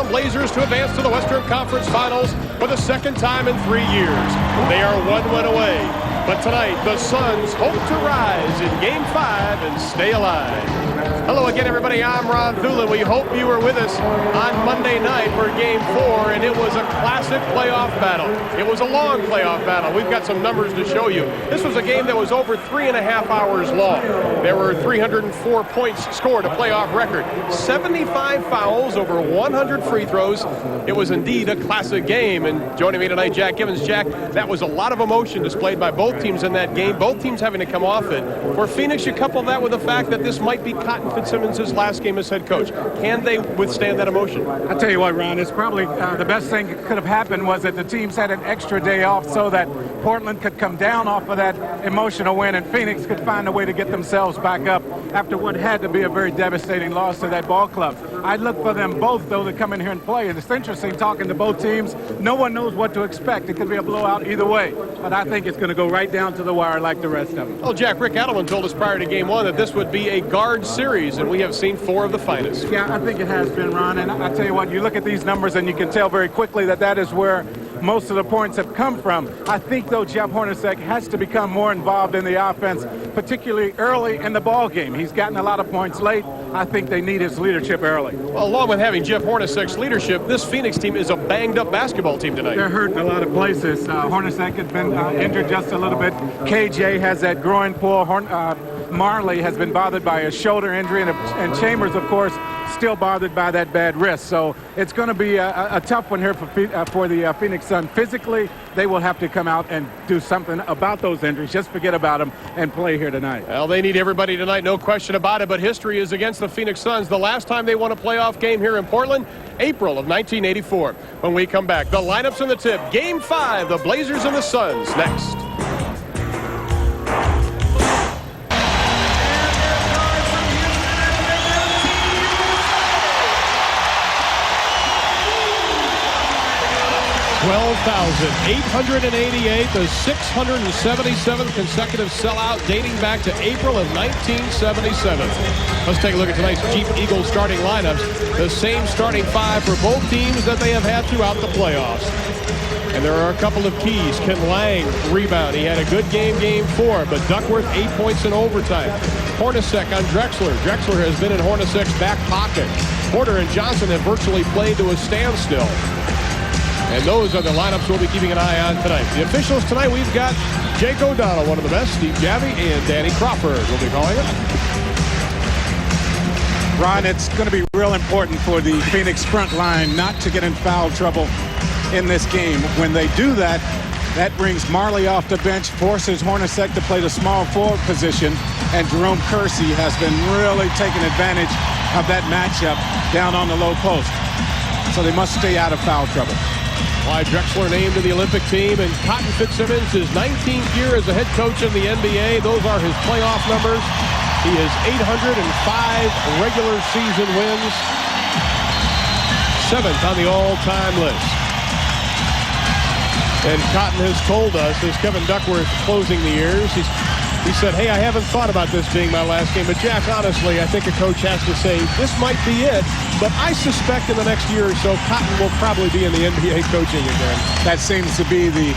Blazers to advance to the Western Conference Finals for the second time in 3 years. They are 1 win away. But tonight, the Suns hope to rise in Game 5 and stay alive. Hello again, everybody. I'm Ron Thulin. We hope you were with us on Monday night for Game 4, and it was a classic playoff battle. It was a long playoff battle. We've got some numbers to show you. This was a game that was over 3.5 hours long. There were 304 points scored, a playoff record. 75 fouls, over 100 free throws. It was indeed a classic game. And joining me tonight, Jack Gibbons. Jack, that was a lot of emotion displayed by both teams in that game. Both teams having to come off it. For Phoenix, you couple that with the fact that this might be Cotton Fitzsimmons' last game as head coach. Can they withstand that emotion? I'll tell you what, Ron, it's probably the best thing that could have happened was that the teams had an extra day off so that Portland could come down off of that emotional win and Phoenix could find a way to get themselves back up after what had to be a very devastating loss to that ball club. I look for them both, though, to come in here and play. And it's interesting talking to both teams. No one knows what to expect. It could be a blowout either way. But I think it's going to go right down to the wire like the rest of them. Well, Jack, Rick Adelman told us prior to Game 1 that this would be a guard series, and we have seen 4 of the finest. Yeah, I think it has been, Ron. And I tell you what, you look at these numbers and you can tell very quickly that that is where most of the points have come from. I think, though, Jeff Hornacek has to become more involved in the offense, particularly early in the ball game. He's gotten a lot of points late. I think they need his leadership early. Well, along with having Jeff Hornacek's leadership, this Phoenix team is a banged-up basketball team tonight. They're hurt in a lot of places. Hornacek has been injured just a little bit. KJ has that groin pull. Marley has been bothered by a shoulder injury, and Chambers, of course, still bothered by that bad wrist. So it's going to be a tough one here for the Phoenix Suns. Physically, they will have to come out and do something about those injuries. Just forget about them and play here tonight. Well, they need everybody tonight, no question about it, but history is against the Phoenix Suns. The last time they won a playoff game here in Portland, April of 1984. When we come back, the lineups and the tip. Game 5, the Blazers and the Suns, next. 12,888, the 677th consecutive sellout dating back to April of 1977. Let's take a look at tonight's Jeep Eagles starting lineups. The same starting 5 for both teams that they have had throughout the playoffs. And there are a couple of keys. Ken Lang, rebound. He had a good game 4, but Duckworth 8 points in overtime. Hornacek on Drexler. Drexler has been in Hornacek's back pocket. Porter and Johnson have virtually played to a standstill. And those are the lineups we'll be keeping an eye on tonight. The officials tonight, we've got Jake O'Donnell, one of the best, Steve Javie, and Danny Crawford will be calling it. Ron, it's going to be real important for the Phoenix front line not to get in foul trouble in this game. When they do that, that brings Marley off the bench, forces Hornacek to play the small forward position, and Jerome Kersey has been really taking advantage of that matchup down on the low post. So they must stay out of foul trouble. Why Drexler named to the Olympic team, and Cotton Fitzsimmons, his 19th year as a head coach in the NBA. Those are his playoff numbers. He has 805 regular season wins, 7th on the all-time list. And Cotton has told us, as Kevin Duckworth closing the years, he said, hey, I haven't thought about this being my last game. But, Jack, honestly, I think a coach has to say, this might be it. But I suspect in the next year or so, Cotton will probably be in the NBA coaching again. That seems to be the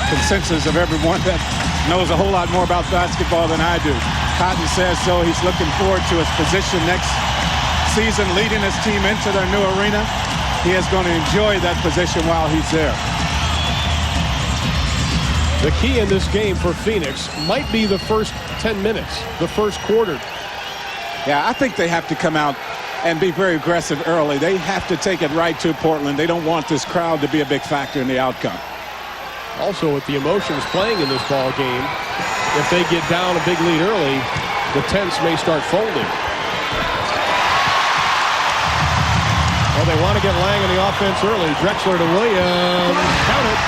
consensus of everyone that knows a whole lot more about basketball than I do. Cotton says so. He's looking forward to his position next season, leading his team into their new arena. He is going to enjoy that position while he's there. The key in this game for Phoenix might be the first 10 minutes, the first quarter. Yeah, I think they have to come out and be very aggressive early. They have to take it right to Portland. They don't want this crowd to be a big factor in the outcome. Also, with the emotions playing in this ball game, if they get down a big lead early, the tents may start folding. Well, they want to get Lang in the offense early. Drexler to Williams. Count it.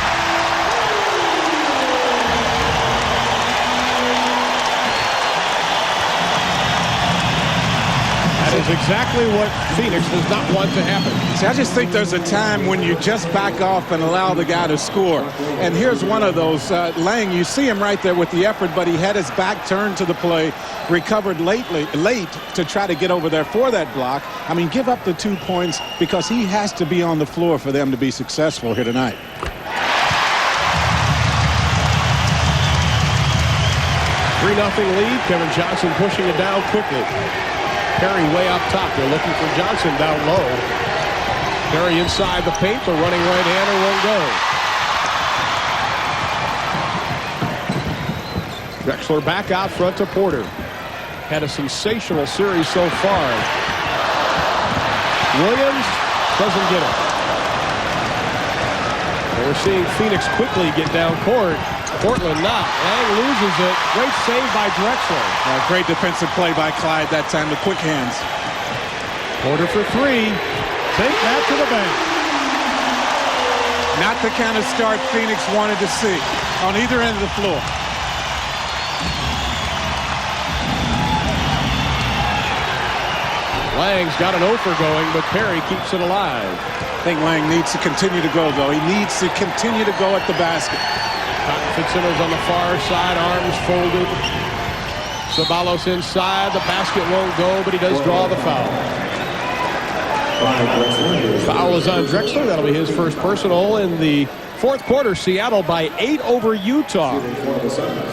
is exactly what Phoenix does not want to happen. See, I just think there's a time when you just back off and allow the guy to score. And here's one of those. Lang, you see him right there with the effort, but he had his back turned to the play, recovered late to try to get over there for that block. I mean, give up the 2 points because he has to be on the floor for them to be successful here tonight. Three 3-0 lead. Kevin Johnson pushing it down quickly. Perry way up top. They're looking for Johnson down low. Perry inside the paint. The running right-hander won't go. Drexler back out front to Porter. Had a sensational series so far. Williams doesn't get it. And we're seeing Phoenix quickly get down court. Portland not. Lang loses it. Great save by Drexler. Great defensive play by Clyde that time. The quick hands. Porter for three. Take that to the bank. Not the kind of start Phoenix wanted to see on either end of the floor. Lang's got an offer going, but Perry keeps it alive. I think Lang needs to continue to go, though. He needs to continue to go at the basket. Fitzsimmons on the far side, arms folded. Ceballos inside. The basket won't go, but he does draw the foul. Foul is on Drexler. That'll be his first personal in the fourth quarter. Seattle by 8 over Utah.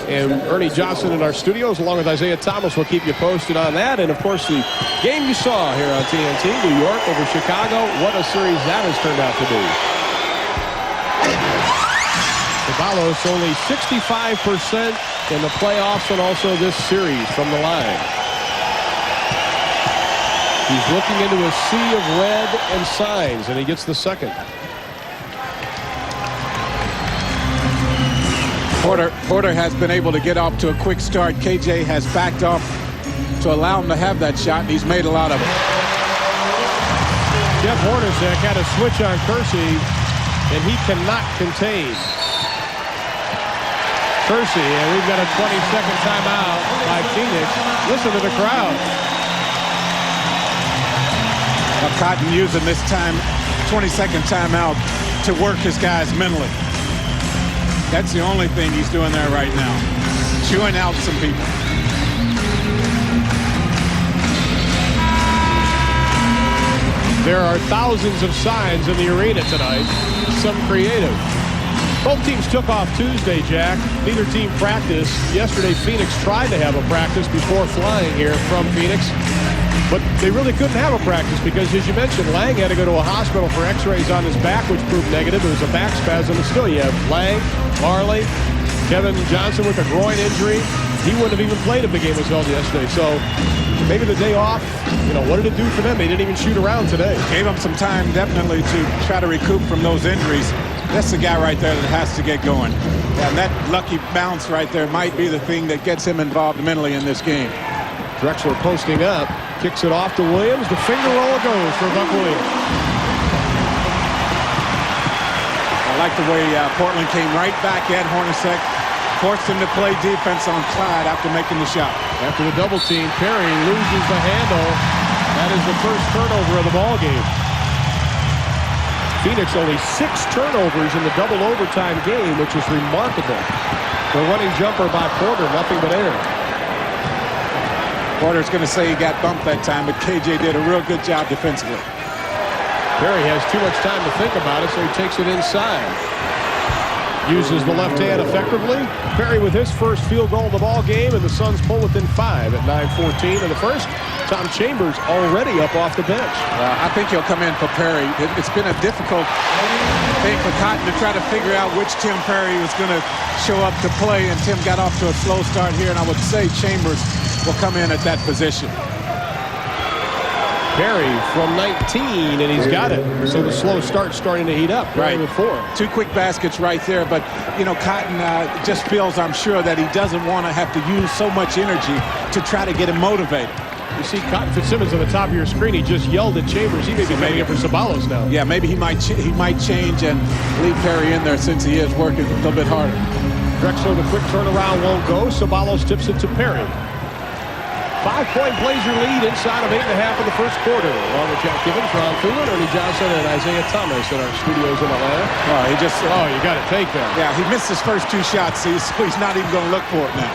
And Ernie Johnson in our studios, along with Isaiah Thomas, will keep you posted on that. And, of course, the game you saw here on TNT, New York over Chicago. What a series that has turned out to be. Ceballos only 65% in the playoffs and also this series from the line. He's looking into a sea of red and signs, and he gets the second. Porter has been able to get off to a quick start. KJ has backed off to allow him to have that shot, and he's made a lot of it. Jeff Hornacek had a switch on Kersey, and he cannot contain Kersey, and we've got a 20-second timeout by Phoenix. Listen to the crowd. Cotton using this time 20-second timeout to work his guys mentally. That's the only thing he's doing there right now. Chewing out some people. There are thousands of signs in the arena tonight, some creative. Both teams took off Tuesday, Jack. Neither team practiced. Yesterday, Phoenix tried to have a practice before flying here from Phoenix. But they really couldn't have a practice because, as you mentioned, Lang had to go to a hospital for x-rays on his back, which proved negative. It was a back spasm. And still, you have Lang, Marley, Kevin Johnson with a groin injury. He wouldn't have even played if the game was held yesterday. So maybe the day off, what did it do for them? They didn't even shoot around today. Gave them some time, definitely, to try to recoup from those injuries. That's the guy right there that has to get going. And that lucky bounce right there might be the thing that gets him involved mentally in this game. Drexler posting up, kicks it off to Williams. The finger roll goes for Buck Williams. I like the way Portland came right back at Hornacek, forced him to play defense on Clyde after making the shot. After the double team, Perry loses the handle. That is the first turnover of the ball game. Phoenix only 6 turnovers in the double overtime game, which is remarkable. The running jumper by Porter, nothing but air. Porter's going to say he got bumped that time, but KJ did a real good job defensively. Perry has too much time to think about it, so he takes it inside. Uses the left hand effectively. Perry with his first field goal of the ball game, and the Suns pull within 5 at 9:14 in the first. Tom Chambers already up off the bench. I think he'll come in for Perry. It's been a difficult thing for Cotton to try to figure out which Tim Perry was going to show up to play, and Tim got off to a slow start here, and I would say Chambers will come in at that position. Perry from 19, and he's got it. So the slow start's starting to heat up. Right. With 4. 2 quick baskets right there, but, Cotton just feels, I'm sure, that he doesn't want to have to use so much energy to try to get him motivated. You see Cotton Fitzsimmons on the top of your screen. He just yelled at Chambers. He may be coming in for Ceballos now. Yeah, maybe he might change and leave Perry in there since he is working a little bit harder. Drexler, the quick turnaround won't go. Ceballos tips it to Perry. 5-point Blazer lead inside of 8.5 of the first quarter. Along with Jack Gibbons, Ron Thulin, Ernie Johnson, and Isaiah Thomas in our studios in Atlanta. Oh, you got to take that. Yeah, he missed his first 2 shots, so he's not even going to look for it now.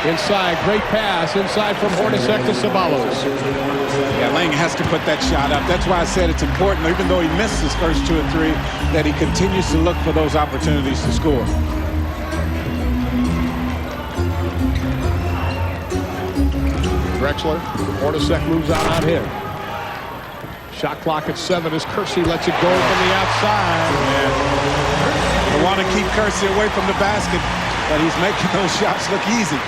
Inside, great pass. Inside from Hornacek to Ceballos. Yeah, Lang has to put that shot up. That's why I said it's important, even though he missed his first 2 and 3, that he continues to look for those opportunities to score. Drexler, Hornacek moves out on him. Shot clock at 7 as Kersey lets it go from the outside. They want to keep Kersey away from the basket, but he's making those shots look easy.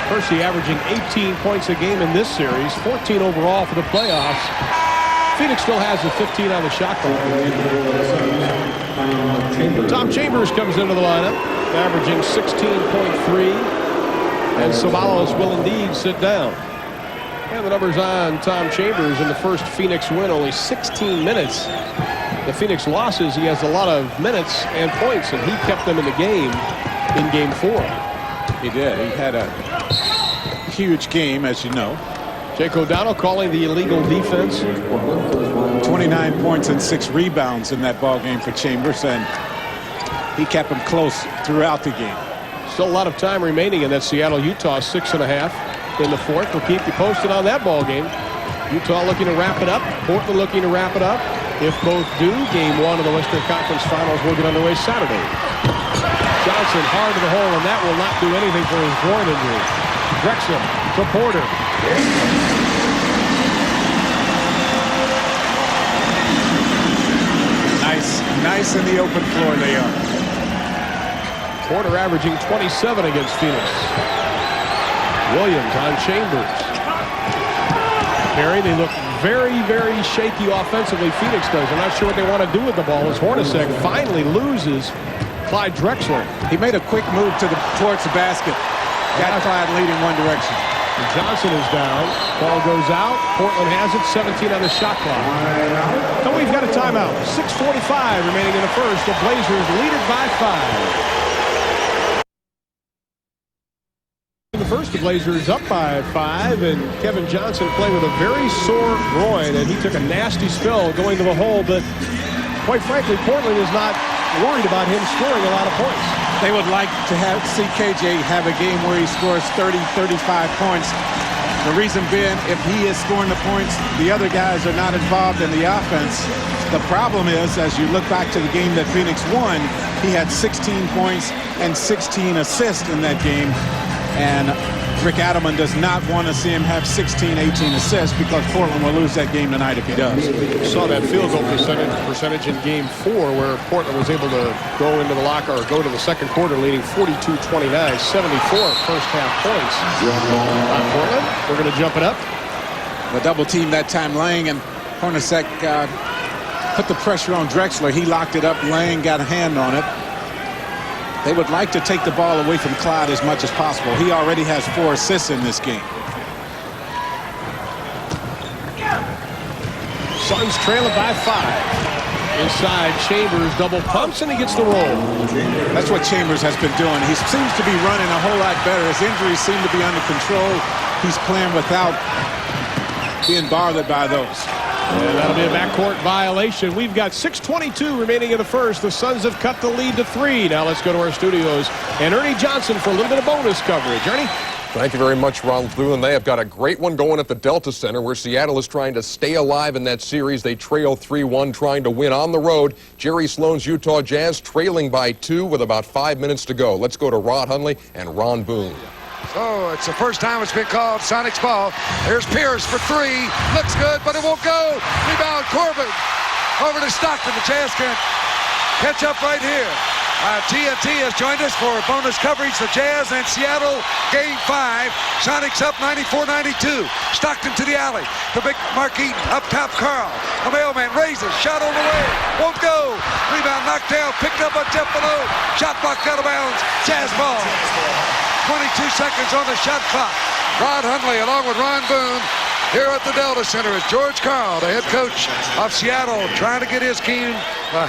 Kersey averaging 18 points a game in this series, 14 overall for the playoffs. Phoenix still has a 15 on the shot clock. Tom Chambers comes into the lineup, averaging 16.3. And Ceballos will indeed sit down. And the numbers on Tom Chambers in the first Phoenix win, only 16 minutes. The Phoenix losses, he has a lot of minutes and points, and he kept them in the game in Game 4. He did. He had a huge game, as you know. Jake O'Donnell calling the illegal defense. 29 points and 6 rebounds in that ball game for Chambers, and he kept him close throughout the game. Still a lot of time remaining in that Seattle-Utah 6.5 in the fourth. We'll keep you posted on that ball game. Utah looking to wrap it up. Portland looking to wrap it up. If both do, Game 1 of the Western Conference Finals will get underway Saturday. Johnson hard to the hole, and that will not do anything for his groin injury. Drexler to Porter. Nice in the open floor they are. Porter averaging 27 against Phoenix. Williams on Chambers. Perry, they look very, very shaky offensively, Phoenix does. I'm not sure what they want to do with the ball as Hornacek finally loses Clyde Drexler. He made a quick move towards the basket. Got Clyde leading one direction. And Johnson is down. Ball goes out. Portland has it. 17 on the shot clock. And we've got a timeout. 6:45 remaining in the first. The Blazers lead it by 5. In the first, the Blazers up by 5, and Kevin Johnson playing with a very sore groin, and he took a nasty spill going to the hole, but quite frankly, Portland is not worried about him scoring a lot of points. They would like to see KJ have a game where he scores 30, 35 points. The reason being, if he is scoring the points, the other guys are not involved in the offense. The problem is, as you look back to the game that Phoenix won, he had 16 points and 16 assists in that game. And Rick Adelman does not want to see him have 16, 18 assists because Portland will lose that game tonight if he does. You saw that field goal percentage in Game 4 where Portland was able to go into the locker or go to the second quarter leading 42-29, 74 first half points. On Portland, we're going to jump it up. The double team that time, Lang and Hornacek put the pressure on Drexler. He locked it up. Lang got a hand on it. They would like to take the ball away from Clyde as much as possible. He already has 4 assists in this game. Suns trailing by 5. Inside, Chambers double pumps, and he gets the roll. That's what Chambers has been doing. He seems to be running a whole lot better. His injuries seem to be under control. He's playing without being bothered by those. And that'll be a backcourt violation. We've got 6:22 remaining in the first. The Suns have cut the lead to 3. Now let's go to our studios and Ernie Johnson for a little bit of bonus coverage. Ernie? Thank you very much, Ron Thulin. They have got a great one going at the Delta Center where Seattle is trying to stay alive in that series. They trail 3-1, trying to win on the road. Jerry Sloan's Utah Jazz trailing by 2 with about 5 minutes to go. Let's go to Rod Hundley and Ron Boone. So it's the first time it's been called Sonic's ball. Here's Pierce for 3. Looks good, but it won't go. Rebound, Corbin. Over to Stockton. The Jazz can catch up right here. TNT has joined us for bonus coverage. The Jazz and Seattle, Game 5. Sonics up 94-92. Stockton to the alley. The big Mark Eaton up top. Carl. The mailman raises. Shot on the way. Won't go. Rebound knocked down. Picked up on Jeff below. Shot blocked out of bounds. Jazz ball. 22 seconds on the shot clock. Rod Hundley along with Ron Boone here at the Delta Center is George Karl, the head coach of Seattle, trying to get his team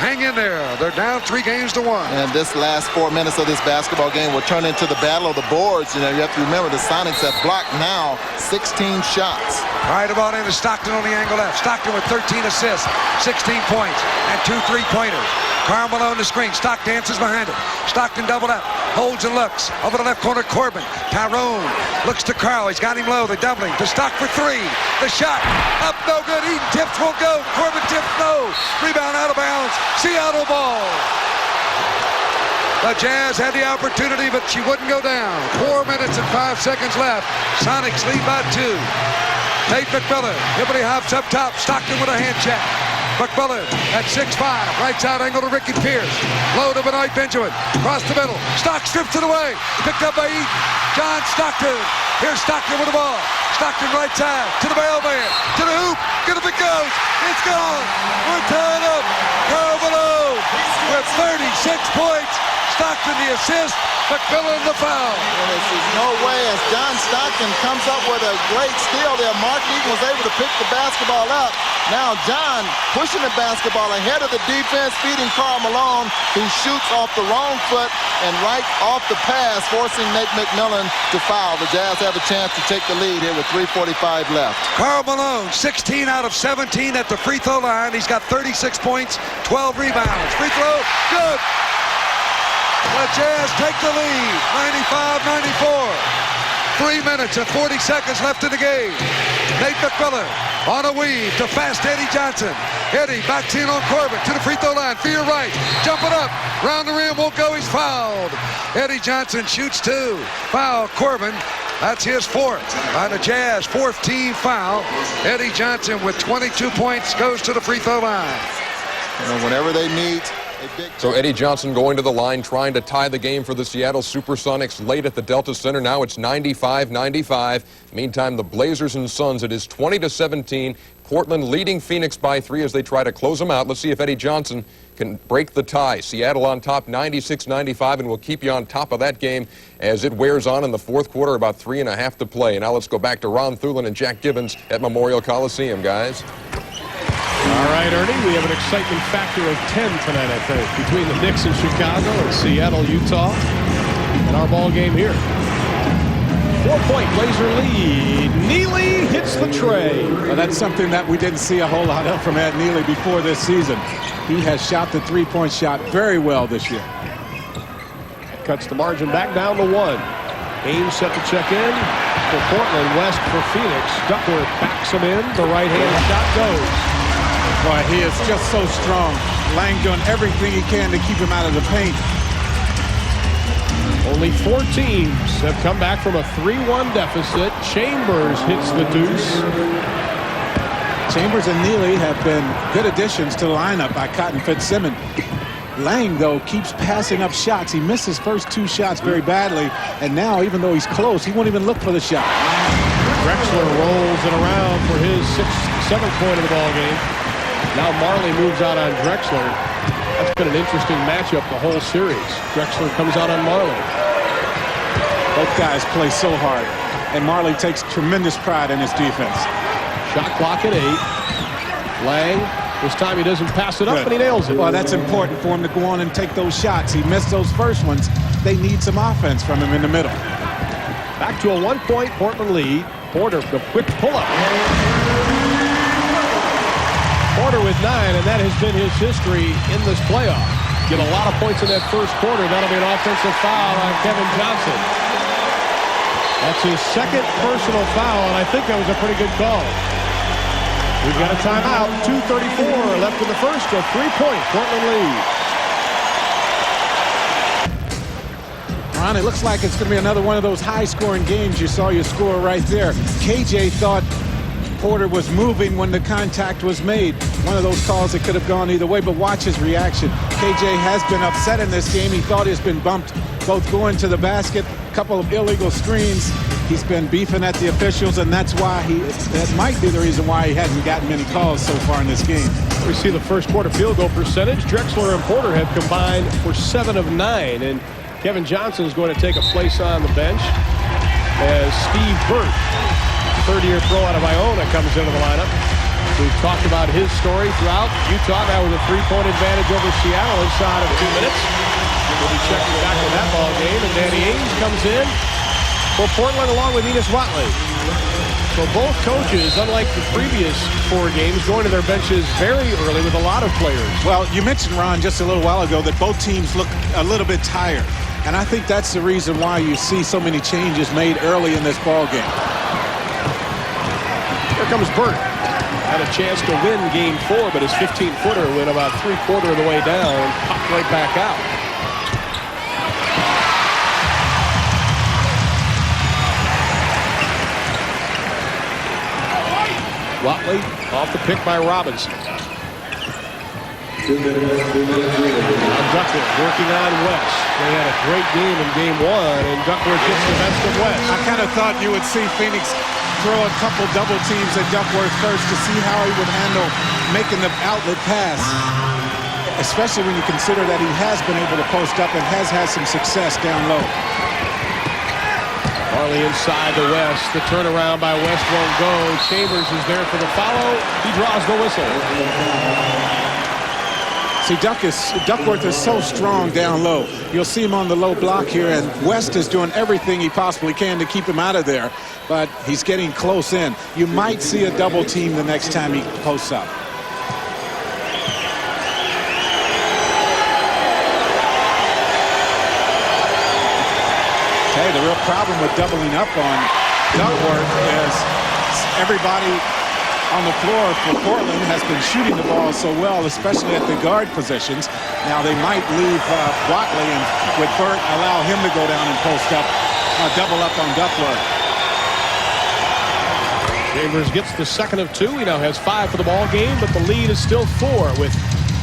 hang in there. They're down 3-1. And this last 4 minutes of this basketball game will turn into the battle of the boards. You know, you have to remember the Sonics have blocked now 16 shots. All right, the ball into Stockton on the angle left. Stockton with 13 assists, 16 points, and 2 3-pointers. Karl Malone the screen. Stock dances behind it. Stockton doubled up. Holds and looks. Over the left corner, Corbin. Tyrone looks to Karl. He's got him low. They're doubling. To Stock for 3. The shot. Up, no good. Eaton tips, won't go. Corbin tips, no. Rebound out of bounds. Seattle ball. The Jazz had the opportunity, but she wouldn't go down. 4 minutes and 5 seconds left. Sonics lead by 2. Tate McMillan. Hibbity hops up top. Stockton with a hand check. McMillan at 6'5", right side angle to Ricky Pierce. Low to Benoit Benjamin. Across the middle. Stock strips it away. Picked up by Eaton. John Stockton. Here's Stockton with the ball. Stockton right side to the mailman. To the hoop. Get up it goes. It's gone. We're tied up. Karl Malone with 36 points. Stockton the assist. McMillan the foul. And there's no way as John Stockton comes up with a great steal there. Mark Eaton was able to pick the basketball up. Now John pushing the basketball ahead of the defense, feeding Karl Malone, who shoots off the wrong foot and right off the pass, forcing Nate McMillan to foul. The Jazz have a chance to take the lead here with 3:45 left. Karl Malone, 16 out of 17 at the free throw line. He's got 36 points, 12 rebounds. Free throw, good. The Jazz take the lead, 95-94. 3 minutes and 40 seconds left in the game. Nate McMillan on a weave to fast Eddie Johnson. Eddie backs in on Corbin to the free throw line. Fear right, jumping up, round the rim, won't go, he's fouled. Eddie Johnson shoots 2. Foul Corbin. That's his 4th. By the Jazz, 4th team foul. Eddie Johnson with 22 points goes to the free throw line. You know, whenever they meet. So Eddie Johnson going to the line, trying to tie the game for the Seattle Supersonics late at the Delta Center. Now it's 95-95. Meantime, the Blazers and Suns, it is 20-17. Portland leading Phoenix by 3 as they try to close them out. Let's see if Eddie Johnson can break the tie. Seattle on top 96-95, and we'll keep you on top of that game as it wears on in the 4th quarter, about 3.5 to play. And now let's go back to Ron Thulin and Jack Gibbons at Memorial Coliseum, guys. All right, Ernie, we have an excitement factor of 10 tonight, I think, between the Knicks in Chicago and Seattle, Utah, and our ball game here. 4-point Blazer lead. Neely hits the tray. Well, that's something that we didn't see a whole lot of from Ed Neely before this season. He has shot the three-point shot very well this year. Cuts the margin back down to 1. Ames set to check in for Portland. West for Phoenix. Duckworth backs him in. The right-hand shot goes. Boy, he is just so strong. Lang doing everything he can to keep him out of the paint. Only 4 teams have come back from a 3-1 deficit. Chambers hits the deuce. Chambers and Neely have been good additions to the lineup by Cotton Fitzsimmons. Lang, though, keeps passing up shots. He missed his first 2 shots very badly, and now, even though he's close, he won't even look for the shot. Drexler rolls it around for his 7th point of the ball game. Now Marley moves out on Drexler. That's been an interesting matchup the whole series. Drexler comes out on Marley. Both guys play so hard, and Marley takes tremendous pride in his defense. Shot clock at 8. Lang, this time he doesn't pass it up, and he nails it. Well, that's important for him to go on and take those shots. He missed those first ones. They need some offense from him in the middle. Back to a 1-point Portland lead. Porter, the quick pull-up. Porter with 9, and that has been his history in this playoff. Get a lot of points in that first quarter. That'll be an offensive foul on Kevin Johnson. That's his 2nd personal foul, and I think that was a pretty good call. We've got a timeout. 2:34 left in the first. A 3-point Portland lead. Ron, it looks like it's going to be another one of those high-scoring games. You saw your score right there. KJ thought Porter was moving when the contact was made. One of those calls that could have gone either way, but watch his reaction. KJ has been upset in this game. He thought he's been bumped both going to the basket, a couple of illegal screens. He's been beefing at the officials, and that's why that might be the reason why he hasn't gotten many calls so far in this game. We see the first quarter field goal percentage. Drexler and Porter have combined for 7 of 9, and Kevin Johnson is going to take a place on the bench as Steve Burt, 30 third-year throw out of Iona comes into the lineup. We've talked about his story throughout. Utah now with a 3-point advantage over Seattle inside of 2 minutes. We'll be checking back on that ball game. And Danny Ainge comes in for Portland along with Enos Watley. So both coaches, unlike the previous 4 games, going to their benches very early with a lot of players. Well, you mentioned, Ron, just a little while ago that both teams look a little bit tired. And I think that's the reason why you see so many changes made early in this ball game. Here comes Burt. Had a chance to win game 4, but his 15-footer went about 3/4 of the way down and popped right back out. Watley off the pick by Robinson. Duckworth working on West. They had a great game in game 1, and Duckworth gets the best of West. I kind of thought you would see Phoenix throw a couple double teams at Duckworth first to see how he would handle making the outlet pass, especially when you consider that he has been able to post up and has had some success down low. Marley inside to West. The turnaround by West won't go. Chambers is there for the follow. He draws the whistle. See, Duckworth is so strong down low. You'll see him on the low block here, and West is doing everything he possibly can to keep him out of there, but he's getting close in. You might see a double team the next time he posts up. Hey, the real problem with doubling up on Duckworth is everybody on the floor for Portland has been shooting the ball so well, especially at the guard positions. Now they might leave Watley and with Burt allow him to go down and post up, double up on Duckworth. Chambers gets the second of 2. He now has 5 for the ball game, but the lead is still 4 with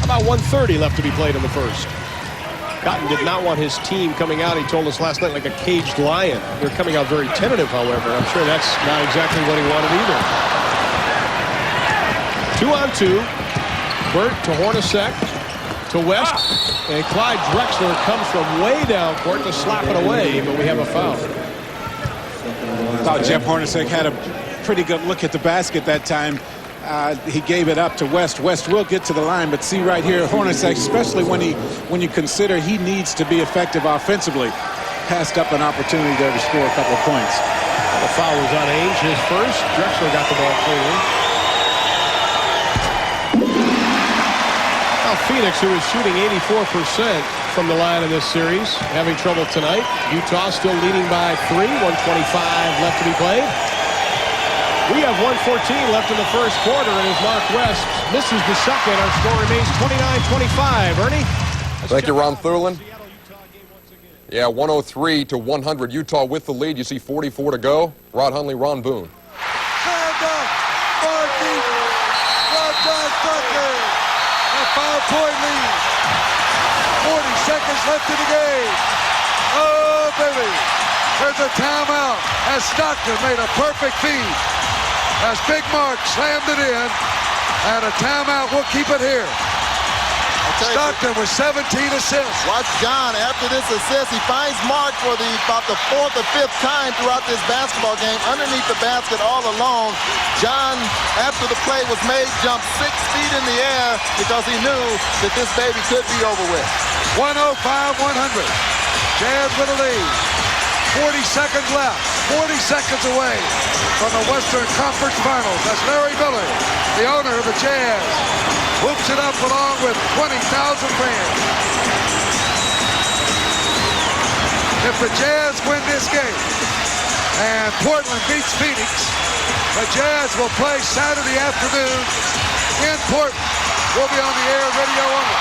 about 1:30 left to be played in the first. Cotton did not want his team coming out, he told us last night, like a caged lion. They're coming out very tentative, however. I'm sure that's not exactly what he wanted either. 2-on-2. Burt to Hornacek to West. And Clyde Drexler comes from way down court to slap it away, but we have a foul. I thought Jeff Hornacek had a pretty good look at the basket that time. He gave it up to West. West will get to the line, but see right here, Hornacek, especially when you consider he needs to be effective offensively, passed up an opportunity there to score a couple of points. The foul was on Ainge, his first. Drexler got the ball clean. Now Phoenix, who is shooting 84% from the line in this series, having trouble tonight. Utah still leading by 3, 1:25 left to be played. We have 1:14 left in the first quarter, and as Mark West misses the second, our score remains 29-25. Ernie? Thank you, Ron Thurland. Yeah, 103 to 100. Utah with the lead. You see 44 to go. Rod Hundley, Ron Boone. A 5-point lead. 40 seconds left in the game. Oh, baby. There's a timeout as Stockton made a perfect feed. As Big Mark slammed it in. And a timeout. We'll keep it here. Stockton with 17 assists. Watch John after this assist. He finds Mark for about the 4th or 5th time throughout this basketball game underneath the basket all alone. John, after the play was made, jumped 6 feet in the air because he knew that this baby could be over with. 105-100. Jazz with a lead. 40 seconds left. 40 seconds away from the Western Conference Finals. That's Larry Miller, the owner of the Jazz. Hoops it up along with 20,000 fans. If the Jazz win this game and Portland beats Phoenix, the Jazz will play Saturday afternoon in Portland. We'll be on the air, radio only.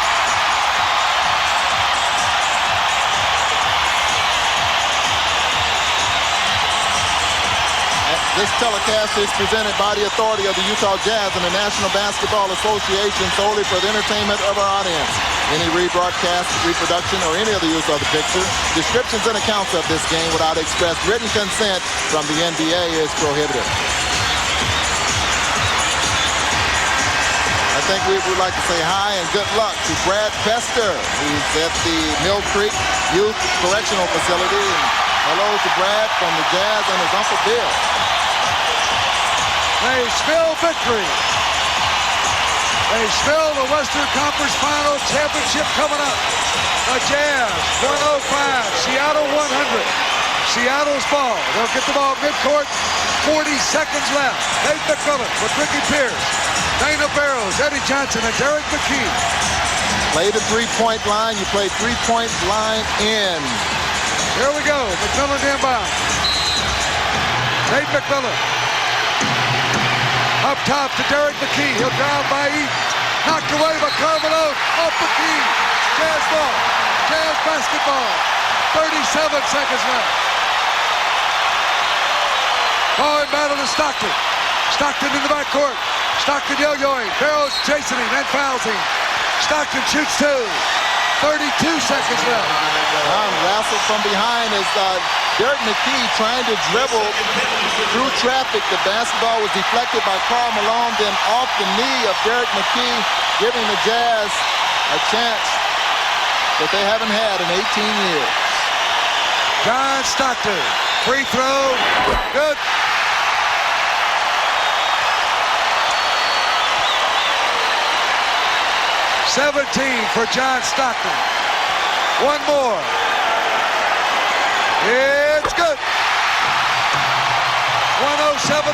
This telecast is presented by the authority of the Utah Jazz and the National Basketball Association solely for the entertainment of our audience. Any rebroadcast, reproduction, or any other use of the picture, descriptions and accounts of this game without express written consent from the NBA is prohibited. I think we would like to say hi and good luck to Brad Pester, who's at the Mill Creek Youth Correctional Facility. And hello to Brad from the Jazz and his Uncle Bill. They smell victory. They smell the Western Conference Final Championship coming up. The Jazz, 105. Seattle, 100. Seattle's ball. They'll get the ball midcourt. 40 seconds left. Nate McMillan with Ricky Pierce, Dana Barrows, Eddie Johnson, and Derek McKee. Play the three-point line. You play three-point line in. Here we go. McMillan inbound. Nate McMillan. Up top to Derek McKee. He'll drive by Eaton. Knocked away by Carmelo. Off McKee. Jazz ball. Jazz basketball. 37 seconds left. Ball in battle to Stockton. Stockton in the backcourt. Stockton yo-yoing. Barrows chasing him and fouls him. Stockton shoots two. 32 seconds left. Wrestled from behind as Derek McKee trying to dribble through traffic. The basketball was deflected by Karl Malone, then off the knee of Derek McKee, giving the Jazz a chance that they haven't had in 18 years. John Stockton, free throw, good. $17 for John Stockton. One more. It's good. 107-100.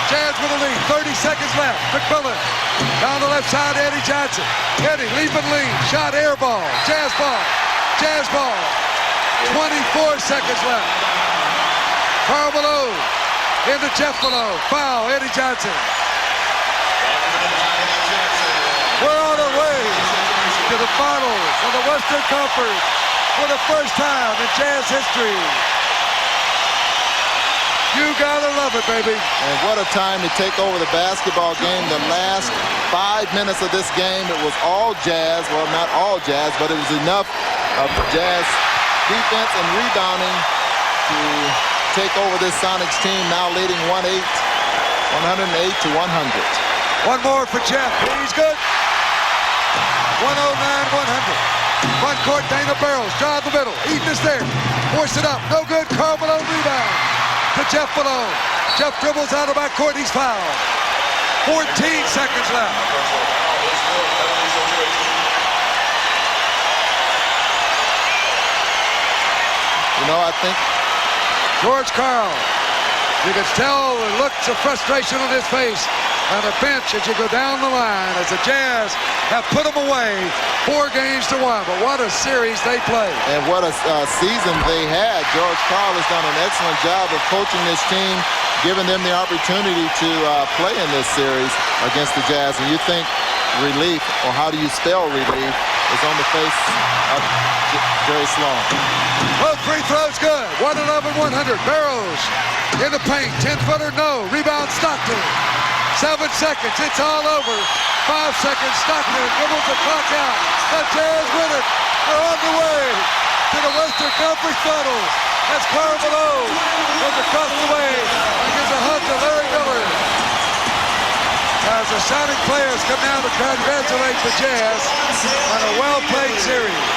Jazz with a lead. 30 seconds left. McMillan down the left side. Eddie Johnson. Eddie leaping lead. Shot air ball. Jazz ball. Jazz ball. 24 seconds left. Karl Malone into Jeff Malone. Foul. Eddie Johnson. We're on our way to the finals of the Western Conference for the first time in Jazz history. You gotta love it, baby. And what a time to take over the basketball game. The last 5 minutes of this game, it was all Jazz. Well, not all Jazz, but it was enough of Jazz defense and rebounding to take over this Sonics team, now leading 108-100. One more for Jeff. He's good. 109-100. Front court, Dana Barrows. Drive the middle. Eaton is there. Force it up. No good. Karl Malone rebound to Jeff Malone. Jeff dribbles out of backcourt. He's fouled. 14 seconds left. You know, I think George Karl, you can tell the looks of frustration on his face on the bench as you go down the line as the Jazz have put them away 4 games to 1. But what a series they played. And what a season they had. George Karl has done an excellent job of coaching this team, giving them the opportunity to play in this series against the Jazz. And you think relief, or how do you spell relief, is on the face of Jerry Sloan. Both free throws good. 111-100. Barrows in the paint. 10-footer, no. Rebound Stockton. 7 seconds. It's all over. 5 seconds. Stockton dribbles the clock out. The Jazz win it. They're on the way to the Western Conference Finals. As Karl Malone goes across the way and gives a hug to Larry Miller. As the Sonic players come down to congratulate the Jazz on a well-played series.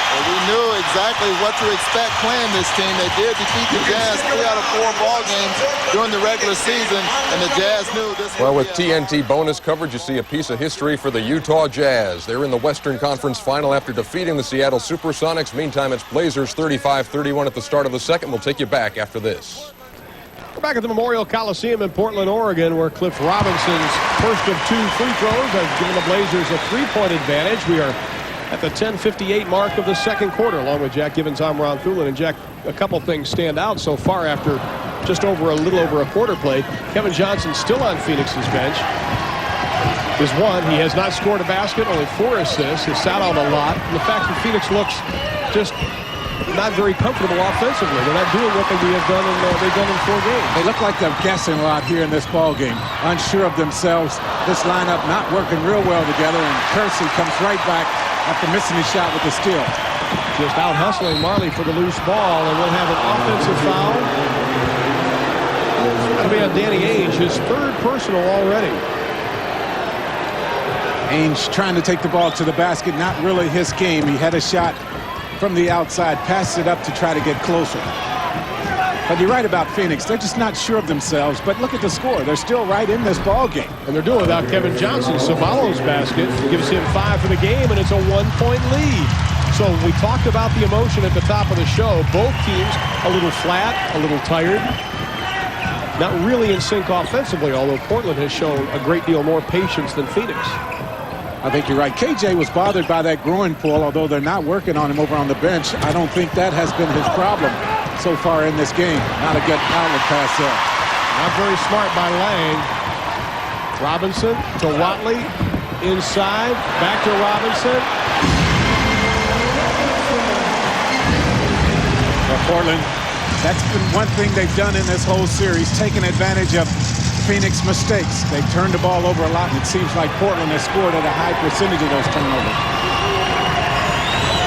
Well, we knew exactly what to expect playing this team. They did defeat the Jazz 3 out of 4 ball games during the regular season, and the Jazz knew this would Well, with TNT bonus coverage, you see a piece of history for the Utah Jazz. They're in the Western Conference Final after defeating the Seattle Supersonics. Meantime, it's Blazers 35-31 at the start of the second. We'll take you back after this. We're back at the Memorial Coliseum in Portland, Oregon, where Cliff Robinson's first of 2 free throws has given the Blazers a 3-point advantage. We are at the 10:58 mark of the second quarter, along with Jack Gibbons, I'm Ron Thulin. And Jack, a couple things stand out so far after just a little over a quarter played. Kevin Johnson still on Phoenix's bench. Is one. He has not scored a basket, only 4 assists. He's sat out a lot. And the fact that Phoenix looks just not very comfortable offensively. They're not doing what they've done in 4 games. They look like they're guessing a lot here in this ball game, unsure of themselves. This lineup not working real well together, and Kersey comes right back after missing his shot with the steal. Just out hustling Marley for the loose ball, and we'll have an offensive foul. That'll be on Danny Ainge, his 3rd personal already. Ainge trying to take the ball to the basket, not really his game. He had a shot from the outside, passed it up to try to get closer. But you're right about Phoenix. They're just not sure of themselves. But look at the score. They're still right in this ball game. And they're doing without Kevin Johnson. Savallo's basket gives him 5 for the game, and it's a 1-point lead. So we talked about the emotion at the top of the show. Both teams a little flat, a little tired. Not really in sync offensively, although Portland has shown a great deal more patience than Phoenix. I think you're right. KJ was bothered by that groin pull, although they're not working on him over on the bench. I don't think that has been his problem so far in this game. Not a good outlet pass there. Not very smart by Lang. Robinson to Watley. Inside. Back to Robinson. Well, Portland, that's been one thing they've done in this whole series, taking advantage of Phoenix mistakes. They've turned the ball over a lot, and it seems like Portland has scored at a high percentage of those turnovers.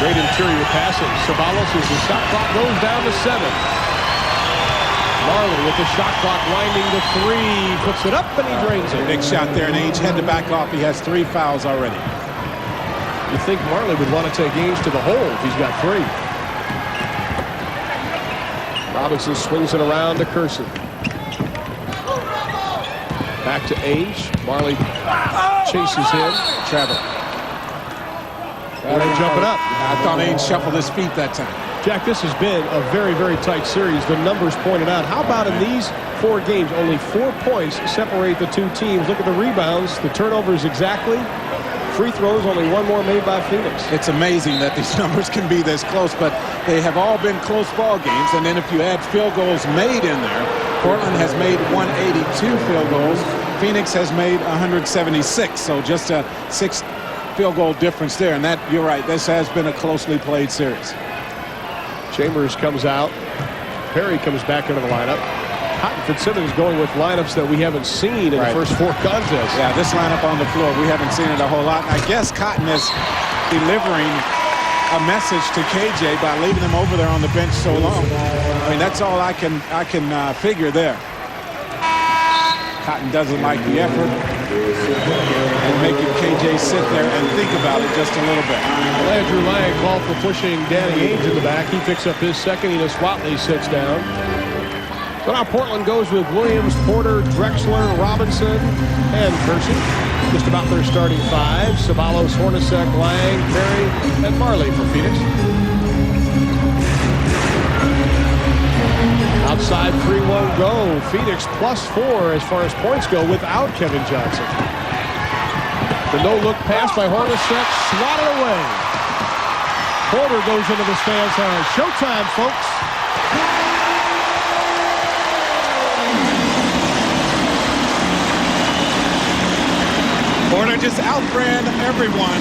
Great interior passing. Savallos as the shot clock goes down to 7. Marley with the shot clock winding to 3. Puts it up and he drains it. Big shot there, and Ainge had to back off. He has 3 fouls already. You think Marley would want to take Ainge to the hole if he's got 3. Robinson swings it around to Kersey. Back to Ainge. Marley chases him. Trevor. They're jumping up. I thought Ainge shuffled his feet that time. Jack, this has been a very, very tight series. The numbers pointed out. How about in these 4 games, only 4 points separate the two teams? Look at the rebounds, the turnovers exactly. Free throws, only 1 more made by Phoenix. It's amazing that these numbers can be this close, but they have all been close ball games. And then if you add field goals made in there, Portland has made 182 field goals. Phoenix has made 176, so just a 6 field goal difference there. And that, you're right, this has been a closely played series. Chambers comes out. Perry comes back into the lineup. Cotton Fitzsimmons going with lineups that we haven't seen in the first 4 contests. Yeah, this lineup on the floor, we haven't seen it a whole lot. And I guess Cotton is delivering a message to KJ by leaving him over there on the bench so long. I mean, that's all I can figure there. Cotton doesn't like the effort and making KJ sit there and think about it just a little bit. Well, Andrew Lang called for pushing Danny Ainge in the back. He picks up his second. Enos Watley sits down. So now Portland goes with Williams, Porter, Drexler, Robinson, and Kersey. Just about their starting 5. Savallos, Hornacek, Lang, Perry, and Marley for Phoenix. Outside 3-1 go. Phoenix +4 as far as points go without Kevin Johnson. The no-look pass by Hornacek, swatted away. Porter goes into the stands hard. Showtime, folks. Porter just outran everyone.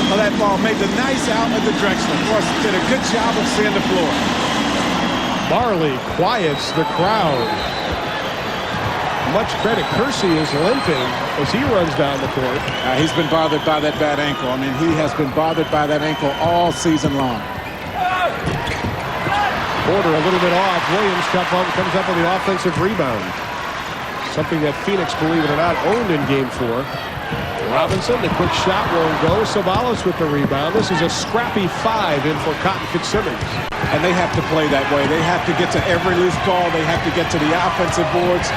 Well, that ball made the nice outlet to Drexler. Of course, did a good job of seeing the floor. Marley quiets the crowd. Much credit. Kersey is limping as he runs down the court. He's been bothered by that bad ankle. I mean, he has been bothered by that ankle all season long. Porter a little bit off. Williams comes up with the offensive rebound. Something that Phoenix, believe it or not, owned in Game 4. Robinson, the quick shot won't go. Savallos with the rebound. This is a scrappy 5 in for Cotton Fitzsimmons. And they have to play that way. They have to get to every loose ball. They have to get to the offensive boards.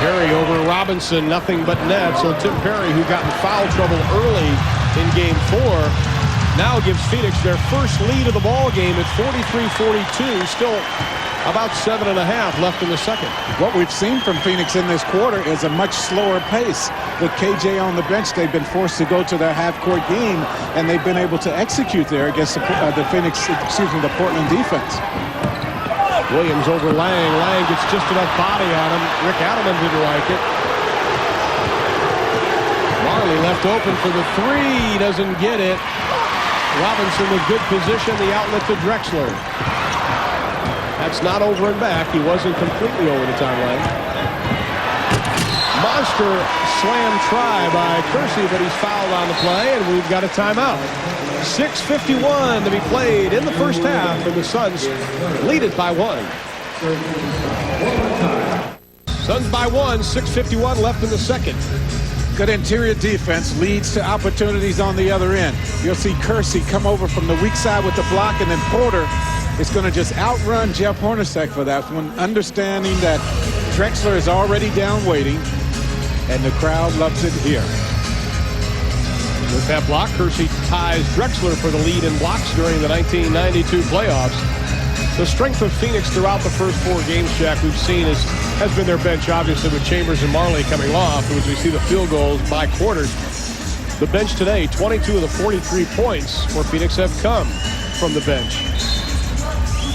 Perry over Robinson, nothing but net. So Tim Perry, who got in foul trouble early in Game 4, now gives Phoenix their first lead of the ball game at 43-42. Still about 7.5 left in the second. What we've seen from Phoenix in this quarter is a much slower pace. With KJ on the bench, they've been forced to go to their half-court game, and they've been able to execute there against the Portland defense. Williams over Lang. Lang gets just enough body on him. Rick Adelman didn't like it. Marley left open for the 3. Doesn't get it. Robinson with good position. The outlet to Drexler. That's not over and back. He wasn't completely over the timeline. Monster slam try by Kersey, but he's fouled on the play, and we've got a timeout. 6:51 to be played in the first half, and the Suns lead it by 1. Suns by 1, 6:51 left in the second. Good interior defense leads to opportunities on the other end. You'll see Kersey come over from the weak side with the block, and then Porter is going to just outrun Jeff Hornacek for that one, understanding that Drexler is already down waiting, and the crowd loves it here. With that block, Kersey ties Drexler for the lead in blocks during the 1992 playoffs. The strength of Phoenix throughout the first 4 games, Jack, we've seen has been their bench, obviously, with Chambers and Marley coming off, as we see the field goals by quarters. The bench today, 22 of the 43 points for Phoenix have come from the bench.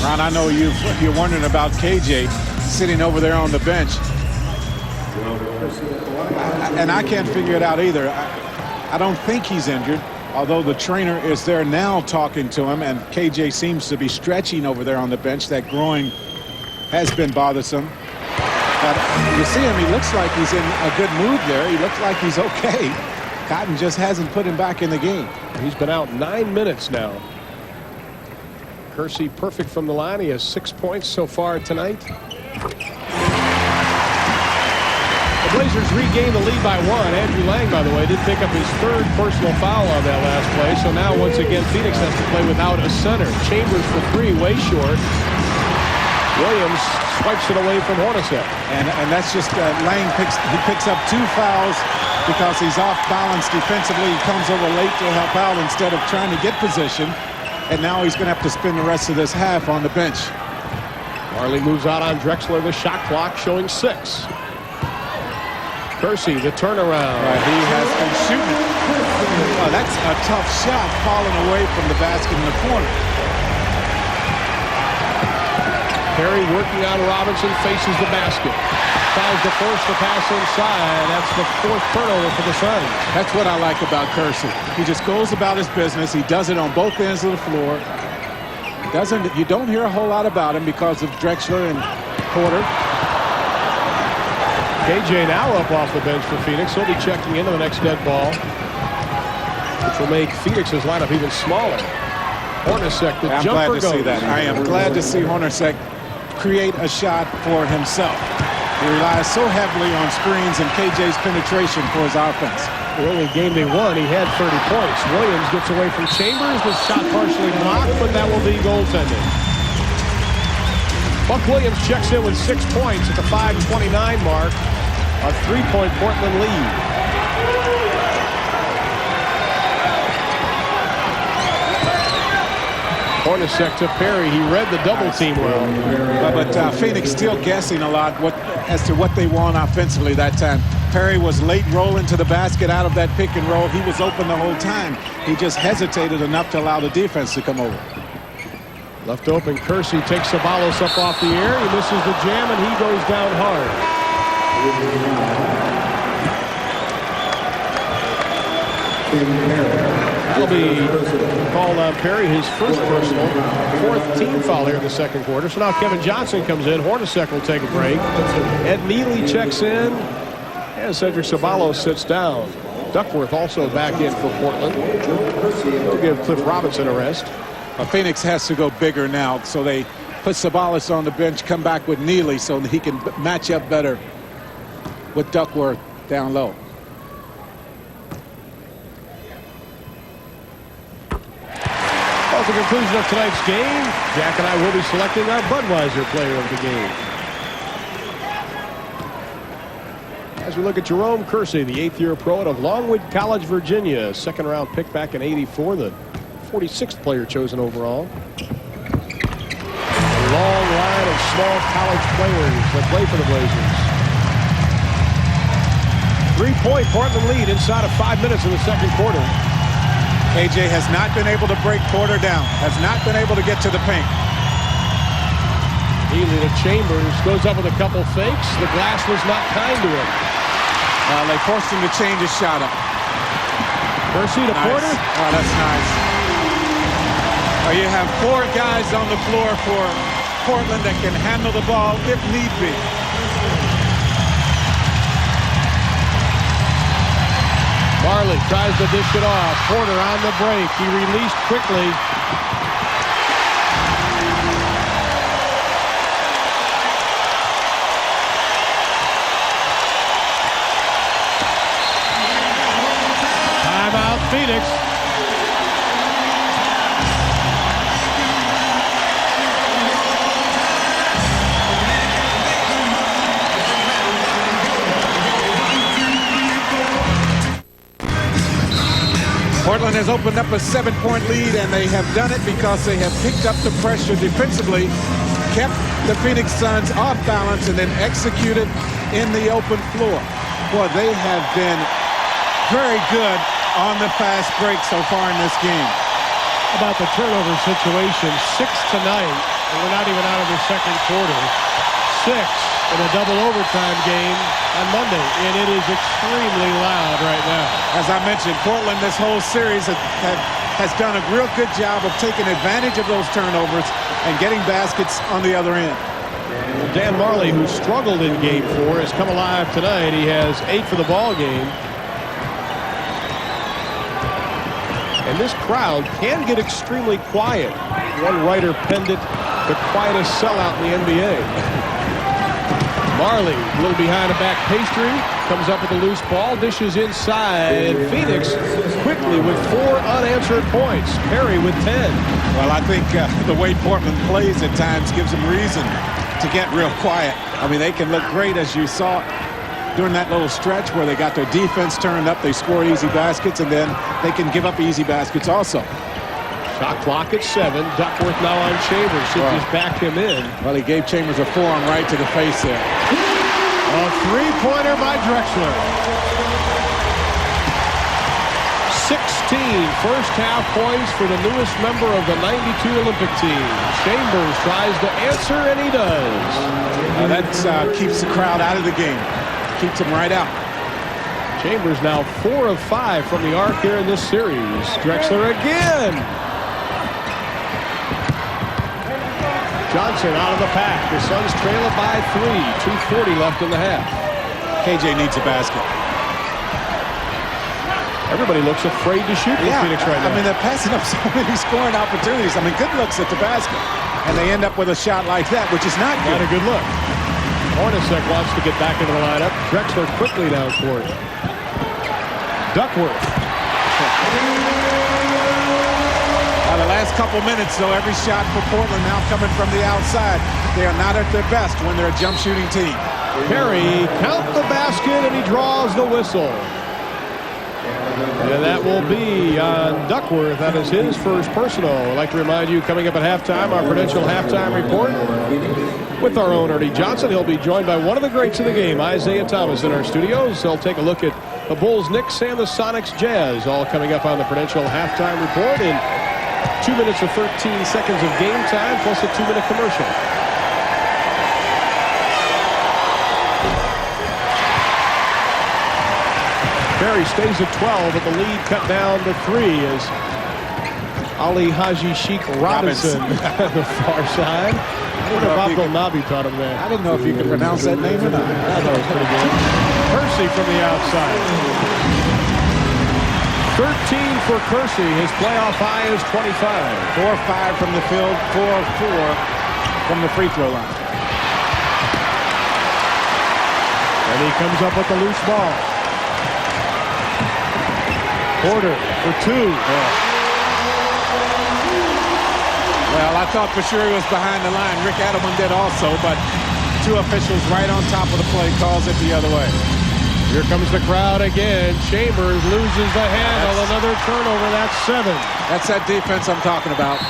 Ron, I know you're wondering about KJ sitting over there on the bench. And I can't figure it out either. I don't think he's injured, although the trainer is there now talking to him, and KJ seems to be stretching over there on the bench. That groin has been bothersome. But you see him, he looks like he's in a good mood there. He looks like he's okay. Cotton just hasn't put him back in the game. He's been out 9 minutes now. Kersey perfect from the line. He has 6 points so far tonight. The Blazers regain the lead by 1. Andrew Lang, by the way, did pick up his 3rd personal foul on that last play. So now, once again, Phoenix has to play without a center. Chambers for 3, way short. Williams swipes it away from Hornacek. And that's just Lang picks up 2 fouls because he's off balance defensively. He comes over late to help out instead of trying to get position. And now he's going to have to spend the rest of this half on the bench. Marley moves out on Drexler. The shot clock showing 6. Kersey, the turnaround. He has been shooting. Oh, that's a tough shot, falling away from the basket in the corner. Perry working on Robinson, faces the basket. Tries to force the pass inside. That's the 4th turnover for the Suns. That's what I like about Kersey. He just goes about his business. He does it on both ends of the floor. You don't hear a whole lot about him because of Drexler and Porter. KJ now up off the bench for Phoenix. He'll be checking into the next dead ball, which will make Phoenix's lineup even smaller. Hornacek, the I'm jumper glad to see that. I am glad to see Hornacek create a shot for himself. He relies so heavily on screens and KJ's penetration for his offense. The only game they won, he had 30 points. Williams gets away from Chambers. The shot partially blocked, but that will be goaltending. Buck Williams checks in with 6 points at the 5:29 mark. A 3-point Portland lead. Hornacek to Perry. He read the double team well. But Phoenix still guessing a lot as to what they want offensively that time. Perry was late rolling to the basket out of that pick and roll. He was open the whole time. He just hesitated enough to allow the defense to come over. Left open, Kersey takes Ceballos up off the air. He misses the jam, and he goes down hard. That'll be called on Perry, his first personal, 4th team foul here in the second quarter. So now Kevin Johnson comes in. Hornacek will take a break. Ed Neely checks in, and Cedric Ceballos sits down. Duckworth also back in for Portland. They'll give Cliff Robinson a rest. Phoenix has to go bigger now, so they put Ceballos on the bench, come back with Neely so that he can match up better with Duckworth down low. Well, at the conclusion of tonight's game, Jack and I will be selecting our Budweiser player of the game. As we look at Jerome Kersey, the 8th-year pro out of Longwood College, Virginia. 2nd-round pick back in '84, the 46th player chosen overall. A long line of small college players that play for the Blazers. 3-point Portland lead inside of 5 minutes in the second quarter. KJ has not been able to break Porter down, has not been able to get to the paint. Neely to Chambers, goes up with a couple fakes. The glass was not kind to him. They forced him to change his shot up. Kersey to Porter. Oh, that's nice. You have 4 guys on the floor for Portland that can handle the ball if need be. Marley tries to dish it off. Porter on the break. He released quickly. Timeout, Phoenix. Portland has opened up a 7-point lead, and they have done it because they have picked up the pressure defensively, kept the Phoenix Suns off balance, and then executed in the open floor. Boy, they have been very good on the fast break so far in this game. About the turnover situation, 6 tonight, and we're not even out of the second quarter. 6 in a double overtime game on Monday, and it is extremely loud right now. As I mentioned, Portland this whole series has done a real good job of taking advantage of those turnovers and getting baskets on the other end. Dan Marley, who struggled in Game 4, has come alive tonight. He has 8 for the ball game. And this crowd can get extremely quiet. One writer penned it, the quietest sellout in the NBA. Marley, a little behind the back pastry, comes up with a loose ball, dishes inside, and Phoenix quickly with 4 unanswered points. Perry with 10. Well, I think the way Portland plays at times gives them reason to get real quiet. I mean, they can look great, as you saw during that little stretch where they got their defense turned up, they scored easy baskets, and then they can give up easy baskets also. Shot clock at 7. Duckworth now on Chambers. Should just back him in. Well, he gave Chambers a forearm right to the face there. A three-pointer by Drexler. 16 first-half points for the newest member of the 92 Olympic team. Chambers tries to answer, and he does. That keeps the crowd out of the game. Keeps them right out. Chambers now 4 of 5 from the arc here in this series. Drexler again. Johnson out of the pack. The Suns trail it by 3. 2:40 left in the half. KJ needs a basket. Everybody looks afraid to shoot for Phoenix right now. I mean, they're passing up so many scoring opportunities. I mean, good looks at the basket. And they end up with a shot like that, which is not good. Not a good look. Hornacek wants to get back into the lineup. Drexler quickly down court. Duckworth. The last couple minutes, though, every shot for Portland now coming from the outside. They are not at their best when they're a jump shooting team. Perry count the basket, and he draws the whistle. And that will be on Duckworth. That is his first personal. I'd like to remind you, coming up at halftime, our Prudential halftime report with our own Ernie Johnson. He'll be joined by one of the greats of the game, Isaiah Thomas, in our studios. He'll take a look at the Bulls, Knicks, and the Sonics, Jazz, all coming up on the Prudential halftime report in 2 minutes or 13 seconds of game time, plus a 2-minute commercial. Perry stays at 12, but the lead cut down to 3 as Ali Haji Sheik Robinson on the far side. I wonder if Abdul Nabi taught him that. I didn't know if you could pronounce that name or not. I thought it was pretty good. Kersey from the outside. 13 for Kersey. His playoff high is 25. 4-5 from the field, 4-4 from the free throw line. And he comes up with the loose ball. Porter for 2. Well, I thought for sure he was behind the line. Rick Adelman did also, but 2 officials right on top of the play calls it the other way. Here comes the crowd again. Chambers loses the handle. Another turnover. That's 7. That's that defense I'm talking about.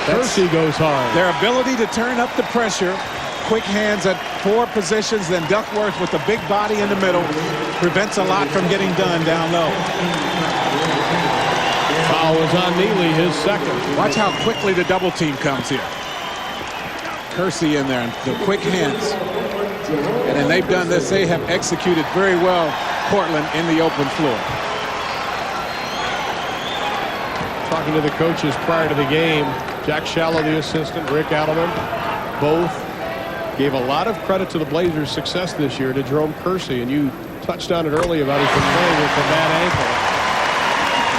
Kersey goes hard. Their ability to turn up the pressure, quick hands at 4 positions, then Duckworth with the big body in the middle prevents a lot from getting done down low. Foul was on Neely, his second. Watch how quickly the double team comes here. Kersey in there, and the quick hands. And then they've done this. They have executed very well, Portland, in the open floor. Talking to the coaches prior to the game, Jack Shallow, the assistant, Rick Adelman, both gave a lot of credit to the Blazers' success this year to Jerome Kersey, and you touched on it early about he's been playing with a bad ankle.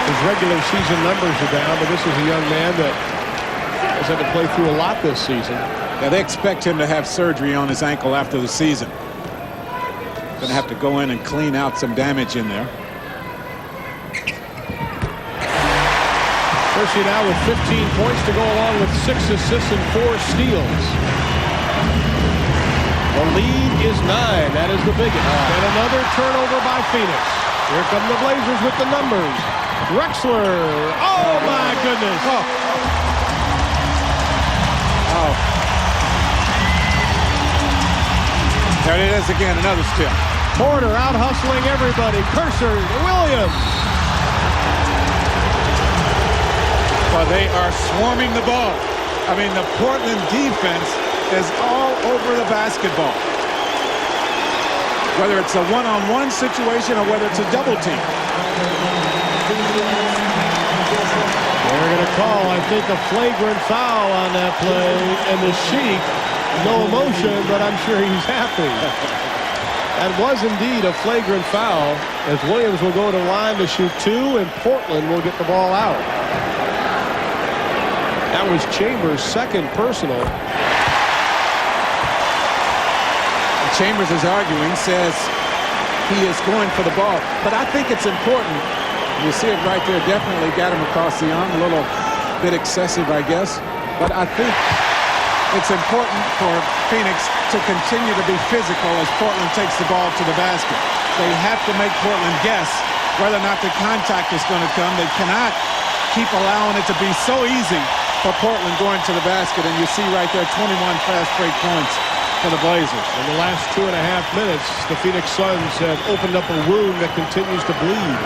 His regular season numbers are down, but this is a young man that has had to play through a lot this season. Yeah, they expect him to have surgery on his ankle after the season. Going to have to go in and clean out some damage in there. Kersey now with 15 points to go along with 6 assists and 4 steals. The lead is 9. That is the biggest. And another turnover by Phoenix. Here come the Blazers with the numbers. Drexler. Oh, my goodness. Oh. There it is again, another steal. Porter out hustling everybody. Cursor, Williams. Well, they are swarming the ball. I mean, the Portland defense is all over the basketball. Whether it's a one-on-one situation or whether it's a double team. They're going to call, I think, a flagrant foul on that play. And the Sheik, no emotion, but I'm sure he's happy. That was indeed a flagrant foul, as Williams will go to the line to shoot 2, and Portland will get the ball out. That was Chambers' second personal. Chambers is arguing, says he is going for the ball. But I think it's important. You see it right there. Definitely got him across the arm. A little bit excessive, I guess. But I think it's important for Phoenix to continue to be physical as Portland takes the ball to the basket. They have to make Portland guess whether or not the contact is going to come. They cannot keep allowing it to be so easy for Portland going to the basket. And you see right there 21 fast break points for the Blazers. In the last 2.5 minutes, the Phoenix Suns have opened up a wound that continues to bleed.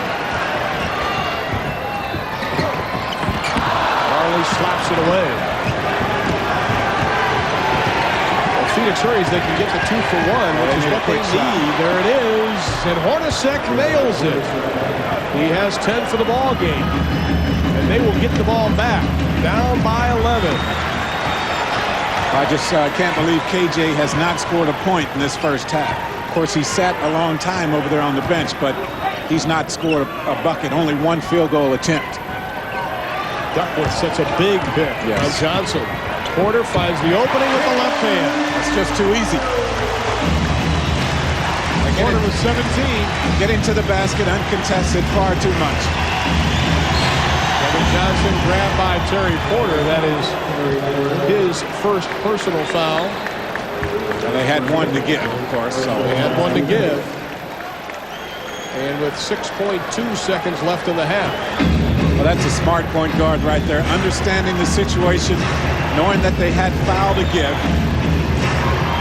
Marley slaps it away. Well, Phoenix hurries, they can get the 2 for 1, which is what they need. There it is, and Hornacek nails it. He has 10 for the ball game, and they will get the ball back, down by 11. I just can't believe KJ has not scored a point in this first half. Of course, he sat a long time over there on the bench, but he's not scored a bucket, only 1 field goal attempt. Duckworth sets a big hit on Johnson. Porter finds the opening with the left hand. It's just too easy. Porter was 17. Getting to the basket uncontested far too much. Kevin Johnson grabbed by Terry Porter. That is his first personal foul. Well, they had 1 to give, of course. So they had 1 to give. And with 6.2 seconds left in the half. Well, that's a smart point guard right there. Understanding the situation, knowing that they had foul to give.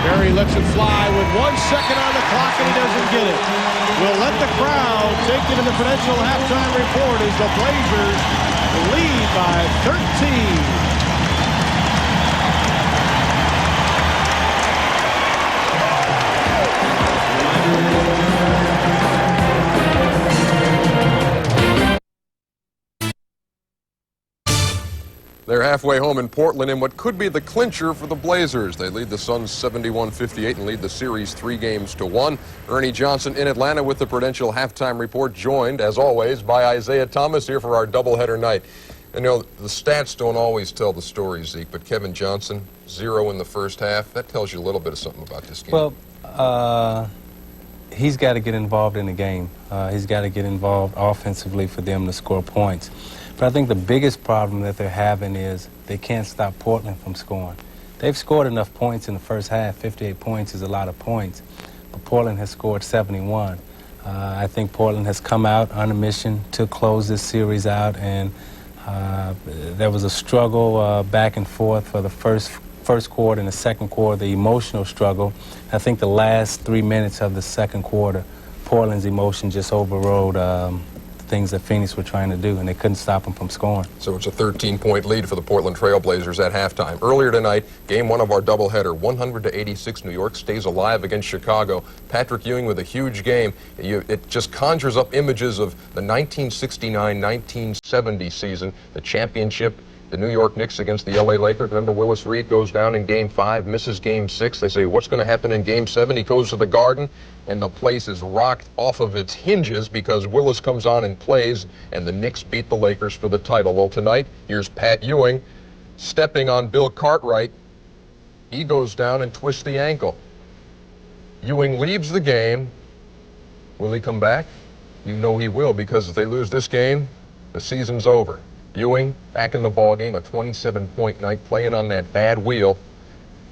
Barry lets it fly with 1 second on the clock, and he doesn't get it. We'll let the crowd take it in the Prudential halftime report as the Blazers lead by 13. They're halfway home in Portland in what could be the clincher for the Blazers. They lead the Suns 71-58 and lead the series 3-1. Ernie Johnson in Atlanta with the Prudential halftime report, joined, as always, by Isaiah Thomas here for our doubleheader night. And, you know, the stats don't always tell the story, Zeke, but Kevin Johnson, 0 in the first half. That tells you a little bit of something about this game. Well, he's got to get involved in the game. He's got to get involved offensively for them to score points. But I think the biggest problem that they're having is they can't stop Portland from scoring. They've scored enough points in the first half. 58 points is a lot of points. But Portland has scored 71. I think Portland has come out on a mission to close this series out, and there was a struggle back and forth for the first quarter and the second quarter, the emotional struggle. I think the last 3 minutes of the second quarter, Portland's emotion just overrode things that Phoenix were trying to do, and they couldn't stop them from scoring. So it's a 13-point lead for the Portland Trail Blazers at halftime. Earlier tonight, game 1 of our doubleheader, 100-86, New York stays alive against Chicago. Patrick Ewing with a huge game. It just conjures up images of the 1969-1970 season, the championship, the New York Knicks against the LA Lakers. Remember, Willis Reed goes down in Game 5, misses Game 6. They say, what's going to happen in Game 7? He goes to the Garden, and the place is rocked off of its hinges because Willis comes on and plays, and the Knicks beat the Lakers for the title. Well, tonight, here's Pat Ewing stepping on Bill Cartwright. He goes down and twists the ankle. Ewing leaves the game. Will he come back? You know he will, because if they lose this game, the season's over. Ewing back in the ballgame, a 27-point night, playing on that bad wheel.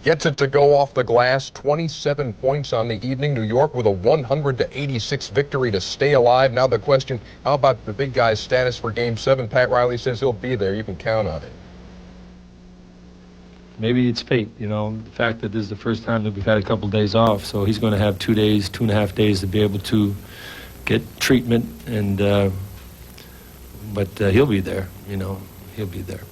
Gets it to go off the glass. 27 points on the evening. New York with a 100-86 victory to stay alive. Now the question, how about the big guy's status for Game 7? Pat Riley says he'll be there. You can count on it. Maybe it's fate, you know, the fact that this is the first time that we've had a couple days off, so he's going to have 2 days, 2.5 days to be able to get treatment, and but he'll be there, you know, he'll be there.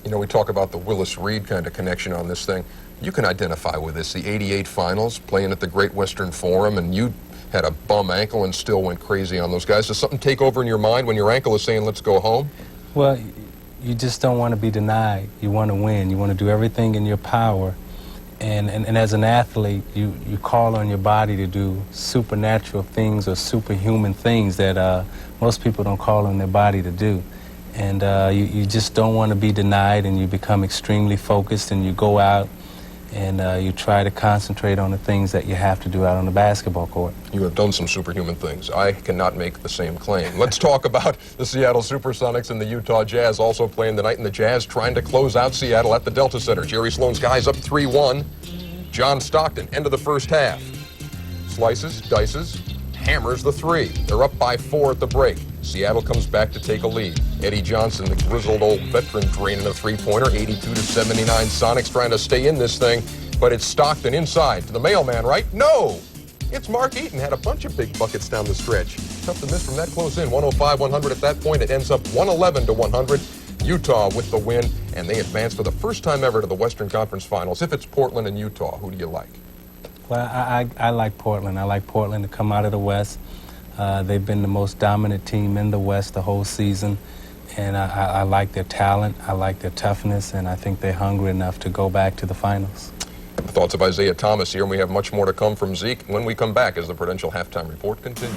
You know, we talk about the Willis Reed kind of connection on this thing. You can identify with this, the '88 finals, playing at the Great Western Forum, and you had a bum ankle and still went crazy on those guys. Does something take over in your mind when your ankle is saying, let's go home? Well, you just don't want to be denied. You want to win. You want to do everything in your power. And as an athlete, you call on your body to do supernatural things or superhuman things that most people don't call on their body to do. And you just don't want to be denied, and you become extremely focused, and you go out and you try to concentrate on the things that you have to do out on the basketball court. You have done some superhuman things. I cannot make the same claim. Let's talk about the Seattle Supersonics and the Utah Jazz also playing tonight, and the Jazz trying to close out Seattle at the Delta Center. Jerry Sloan's guys up 3-1. John Stockton, end of the first half. Slices, dices, hammers the three. They're up by 4 at the break. Seattle comes back to take a lead. Eddie Johnson, the grizzled old veteran, draining a three-pointer, 82-79. Sonics trying to stay in this thing, but it's Stockton inside to the mailman, right? No! It's Mark Eaton, had a bunch of big buckets down the stretch. Tough to miss from that close in. 105-100 at that point. It ends up 111-100. Utah with the win, and they advance for the first time ever to the Western Conference Finals. If it's Portland and Utah, who do you like? Well, I like Portland. I like Portland to come out of the West. They've been the most dominant team in the West the whole season, and I like their talent, I like their toughness, and I think they're hungry enough to go back to the finals. The thoughts of Isaiah Thomas here, and we have much more to come from Zeke when we come back as the Prudential Halftime Report continues.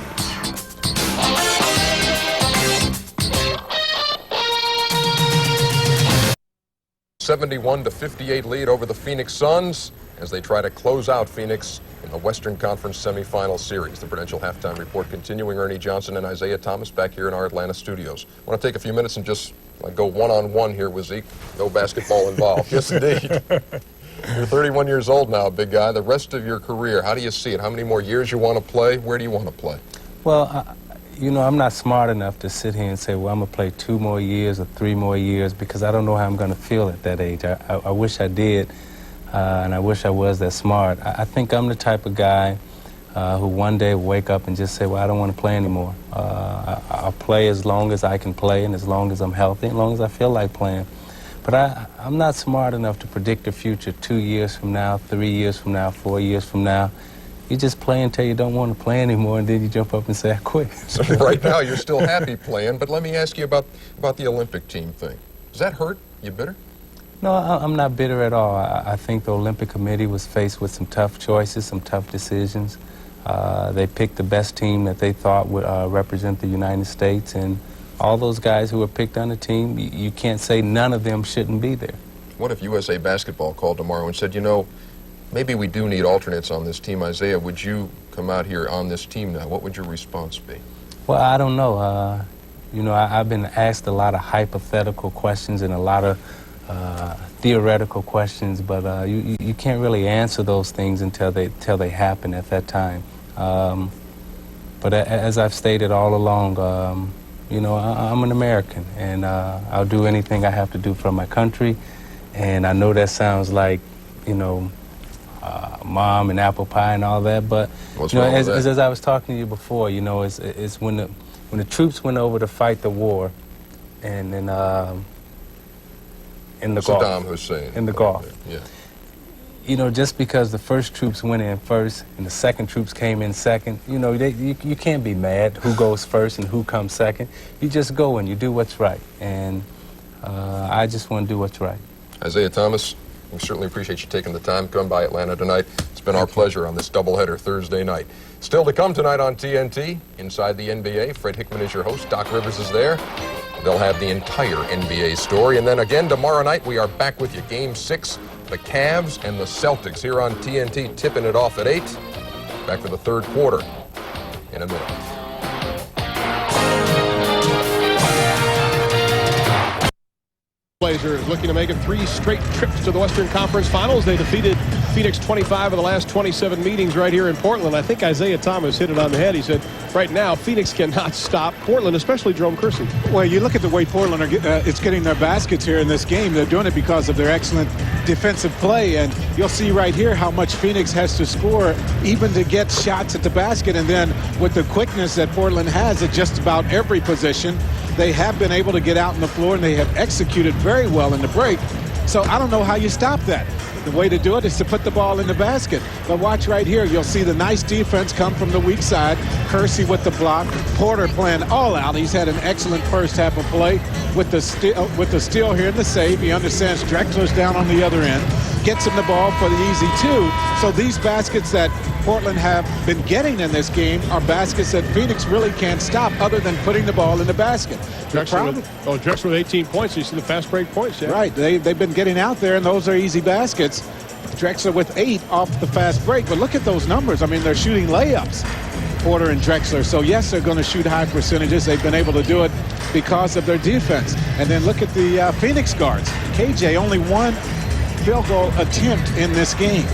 '71-58 lead over the Phoenix Suns as they try to close out Phoenix in the Western Conference semifinal series. The Prudential Halftime Report continuing. Ernie Johnson and Isaiah Thomas back here in our Atlanta studios. I want to take a few minutes and just go one-on-one here with Zeke. No basketball involved. Yes, indeed. You're 31 years old now, big guy. The rest of your career, how do you see it? How many more years you want to play? Where do you want to play? Well, you know, I'm not smart enough to sit here and say, well, I'm going to play 2 more years or 3 more years, because I don't know how I'm going to feel at that age. I wish I did. And I wish I was that smart. I think I'm the type of guy who one day will wake up and just say, well, I don't want to play anymore. I'll play as long as I can play, and as long as I'm healthy, as long as I feel like playing. But I'm not smart enough to predict the future 2 years from now, 3 years from now, 4 years from now. You just play until you don't want to play anymore, and then you jump up and say, I quit. So right now you're still happy playing, but let me ask you about the Olympic team thing. Does that hurt? You bitter? No, I'm not bitter at all. I think the Olympic Committee was faced with some tough choices, some tough decisions. They picked the best team that they thought would represent the United States, and all those guys who were picked on the team, you can't say none of them shouldn't be there. What if USA Basketball called tomorrow and said, you know, maybe we do need alternates on this team? Isaiah, would you come out here on this team now? What would your response be? Well, I don't know. You know, I've been asked a lot of hypothetical questions and a lot of theoretical questions, but you can't really answer those things until they happen at that time. But as I've stated all along, you know, I'm an American, and I'll do anything I have to do for my country. And I know that sounds like, you know, mom and apple pie and all that, but you know, as I was talking to you before, you know, it's when the troops went over to fight the war, and then in the Gulf. Saddam Hussein. In the Gulf. Yeah. You know, just because the first troops went in first and the second troops came in second, you know, you can't be mad who goes first and who comes second. You just go and you do what's right. And I just want to do what's right. Isaiah Thomas, we certainly appreciate you taking the time to come by Atlanta tonight. It's been our pleasure on this doubleheader Thursday night. Still to come tonight on TNT, Inside the NBA. Fred Hickman is your host. Doc Rivers is there. They'll have the entire NBA story. And then again tomorrow night, we are back with you. Game 6, the Cavs and the Celtics here on TNT, tipping it off at 8. Back for the third quarter in a minute. Blazers looking to make it 3 straight trips to the Western Conference Finals. They defeated Phoenix 25 of the last 27 meetings right here in Portland. I think Isaiah Thomas hit it on the head. He said, right now, Phoenix cannot stop Portland, especially Jerome Kersey. Well, you look at the way Portland it's getting their baskets here in this game. They're doing it because of their excellent defensive play, and you'll see right here how much Phoenix has to score even to get shots at the basket. And then with the quickness that Portland has at just about every position, they have been able to get out on the floor, and they have executed very well in the break. So I don't know how you stop that. The way to do it is to put the ball in the basket. But watch right here. You'll see the nice defense come from the weak side. Kersey with the block. Porter playing all out. He's had an excellent first half of play with the steal here in the save. He understands Drexler's down on the other end. Gets him the ball for the easy 2. So these baskets that Portland have been getting in this game are baskets that Phoenix really can't stop other than putting the ball in the basket. Drexler with 18 points. You see the fast break points. Yeah. Right. They've been getting out there, and those are easy baskets. Drexler with 8 off the fast break. But look at those numbers. I mean, they're shooting layups, Porter and Drexler. So, yes, they're going to shoot high percentages. They've been able to do it because of their defense. And then look at the Phoenix guards. KJ, only 1 field goal attempt in this game.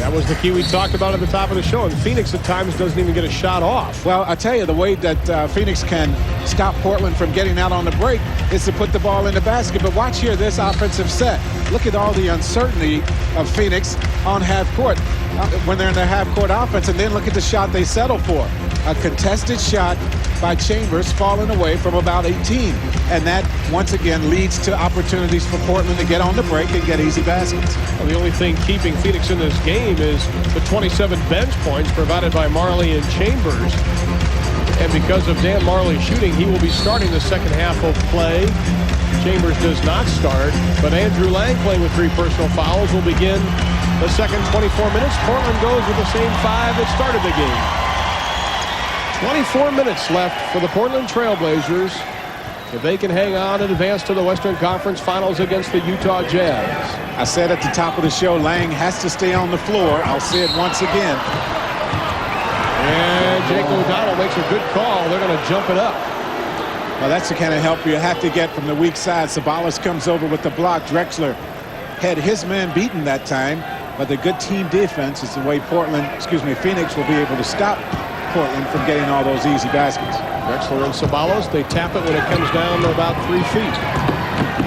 That was the key we talked about at the top of the show. And Phoenix at times doesn't even get a shot off. Well, I tell you, the way that Phoenix can stop Portland from getting out on the break is to put the ball in the basket. But watch here, this offensive set. Look at all the uncertainty of Phoenix on half court when they're in their half court offense. And then look at the shot they settle for. A contested shot by Chambers falling away from about 18. And that, once again, leads to opportunities for Portland to get on the break and get easy baskets. Well, the only thing keeping Phoenix in this game is the 27 bench points provided by Marley and Chambers. And because of Dan Marley's shooting, he will be starting the second half of play. Chambers does not start, but Andrew Lang, playing with 3 personal fouls, will begin the second 24 minutes. Portland goes with the same 5 that started the game. 24 minutes left for the Portland Trailblazers. If they can hang on and advance to the Western Conference Finals against the Utah Jazz. I said at the top of the show, Lang has to stay on the floor. I'll say it once again. And Jake O'Donnell makes a good call. They're going to jump it up. Well, that's the kind of help you have to get from the weak side. Sabalas comes over with the block. Drexler had his man beaten that time, but the good team defense is the way Phoenix will be able to stop Portland from getting all those easy baskets. Drexler and Sabalos, they tap it when it comes down to about 3 feet.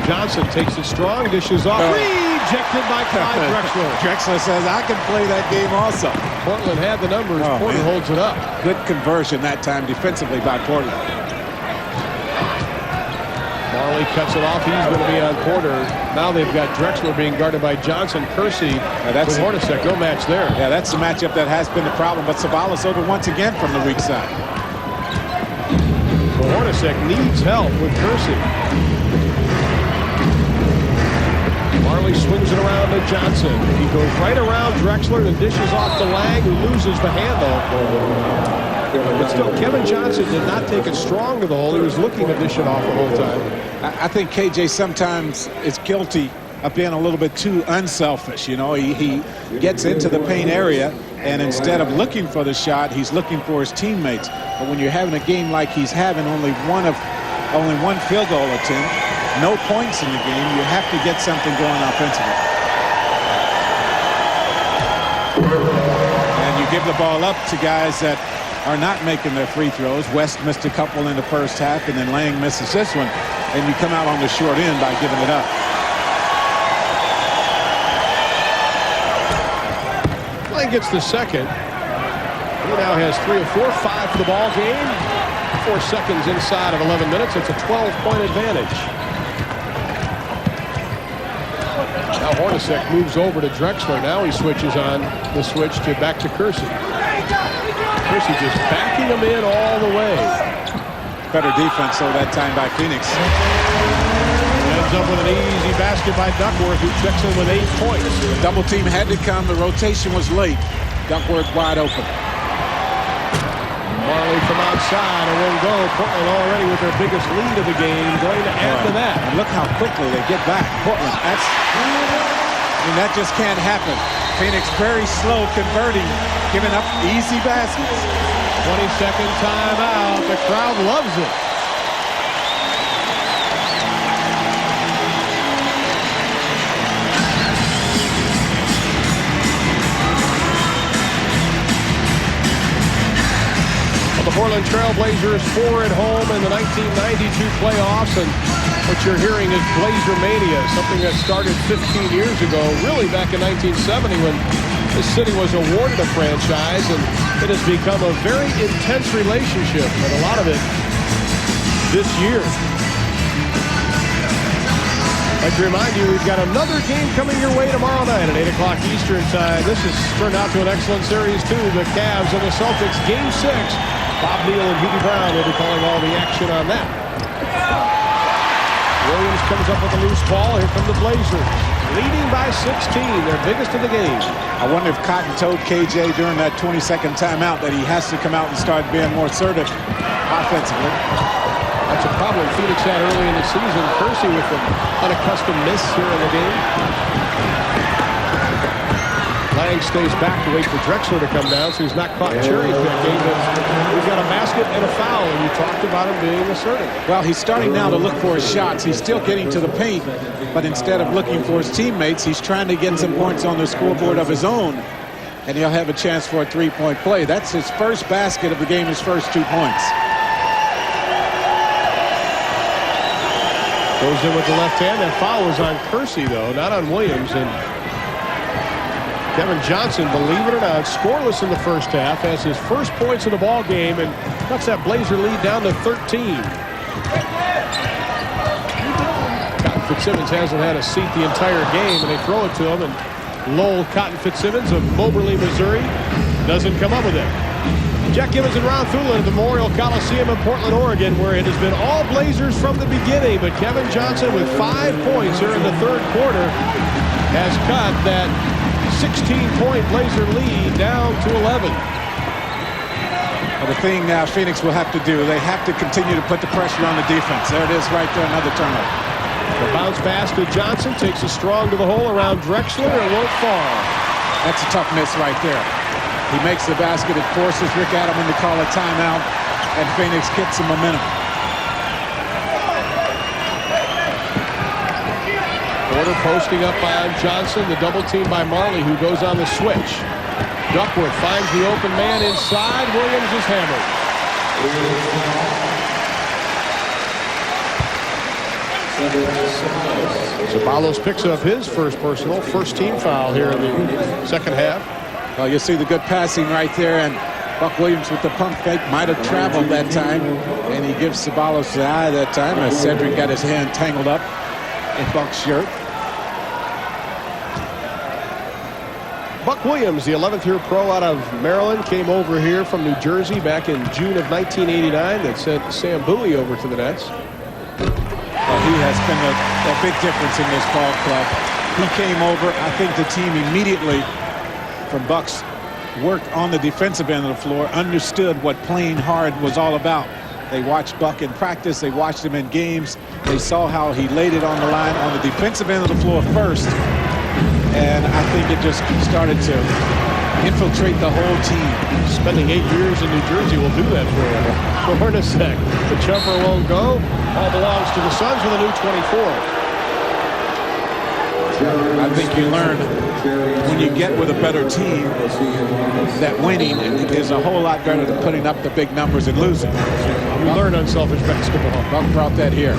Johnson takes it strong, dishes off. Rejected by Clyde Drexler. Drexler says, I can play that game also. Portland had the numbers. Portland holds it up. Good conversion that time defensively by Portland. Marley cuts it off. He's going to be on Porter. Now they've got Drexler being guarded by Johnson. Kersey with Hornacek. No match there. Yeah, that's the matchup that has been the problem. But Sabalas over once again from the weak side. So Hornacek needs help with Kersey. Marley swings it around to Johnson. He goes right around Drexler and dishes off to Lang, who loses the handle. But still, Kevin Johnson did not take it strong to the hole. He was looking to dish it off the whole time. I think KJ sometimes is guilty of being a little bit too unselfish. You know, he gets into the paint area, and instead of looking for the shot, he's looking for his teammates. But when you're having a game like he's having, only one field goal attempt, no points in the game, you have to get something going offensively. And you give the ball up to guys that are not making their free throws. West missed a couple in the first half, and then Lang misses this one, and you come out on the short end by giving it up. Lang gets the second. He now has 3 of 4, 5 for the ball game. 4 seconds inside of 11 minutes. It's a 12-point advantage. Now Hornacek moves over to Drexler. Now he switches on the switch to back to Kersey. Kersey just backing him in all the way. Better defense, though, that time by Phoenix. Ends up with an easy basket by Duckworth, who checks in with 8 points. The double team had to come. The rotation was late. Duckworth wide open. Marley from outside, and will go. Portland already with their biggest lead of the game, going to add to that. And look how quickly they get back. Portland, that just can't happen. Phoenix very slow converting, giving up easy baskets. 20-second timeout. The crowd loves it. Portland Trailblazers 4 at home in the 1992 playoffs, and what you're hearing is Blazer Mania, something that started 15 years ago, really back in 1970 when the city was awarded a franchise, and it has become a very intense relationship, and a lot of it this year. I'd like to remind you, we've got another game coming your way tomorrow night at 8 o'clock Eastern time. This has turned out to an excellent series, too. The Cavs and the Celtics, Game 6. Bob Neal and Hubie Brown will be calling all the action on that. Williams comes up with a loose ball. Here come the Blazers, leading by 16, their biggest of the game. I wonder if Cotton told KJ during that 20-second timeout that he has to come out and start being more assertive offensively. That's a problem Phoenix had early in the season. Kersey with an unaccustomed miss here in the game. Lang stays back to wait for Drexler to come down, so he's not caught cherry picking. But we've got a basket and a foul, and you talked about him being assertive. Well, he's starting now to look for his shots. He's still getting to the paint, but instead of looking for his teammates, he's trying to get some points on the scoreboard of his own, and he'll have a chance for a three-point play. That's his first basket of the game, his first 2 points. Goes in with the left hand. That foul was on Kersey, though, not on Williams. And Kevin Johnson, believe it or not, scoreless in the first half, has his first points of the ball game and cuts that Blazer lead down to 13. Cotton Fitzsimmons hasn't had a seat the entire game, and they throw it to him. And Lowell Cotton Fitzsimmons of Moberly, Missouri, doesn't come up with it. Jack Gibbons and Ron Thulin at the Memorial Coliseum in Portland, Oregon, where it has been all Blazers from the beginning. But Kevin Johnson with 5 points here in the third quarter has cut that 16-point Blazer lead down to 11. Well, the thing now Phoenix will have to do, they have to continue to put the pressure on the defense. There it is right there, another turnover. The bounce pass to Johnson takes it strong to the hole around Drexler and won't fall. That's a tough miss right there. He makes the basket. It forces Rick Adelman to call a timeout, and Phoenix gets some momentum. Porter posting up on Johnson. The double team by Marley, who goes on the switch. Duckworth finds the open man inside. Williams is hammered. Ceballos picks up his first personal, first team foul here in the second half. Well, you see the good passing right there, and Buck Williams with the pump fake might have traveled that time, and he gives Ceballos the eye that time as Cedric got his hand tangled up in Buck's shirt. Buck Williams, the 11th-year pro out of Maryland, came over here from New Jersey back in June of 1989. That sent Sam Bowie over to the Nets. Well, he has been a big difference in this ball club. He came over. I think the team immediately from Buck's work on the defensive end of the floor understood what playing hard was all about. They watched Buck in practice. They watched him in games. They saw how he laid it on the line on the defensive end of the floor first. And I think it just started to infiltrate the whole team. Spending 8 years in New Jersey will do that for you. For Hornacek, the jumper won't go. All belongs to the Suns with a new 24. I think you learn when you get with a better team that winning is a whole lot better than putting up the big numbers and losing. You learn unselfish basketball. Buck brought that here.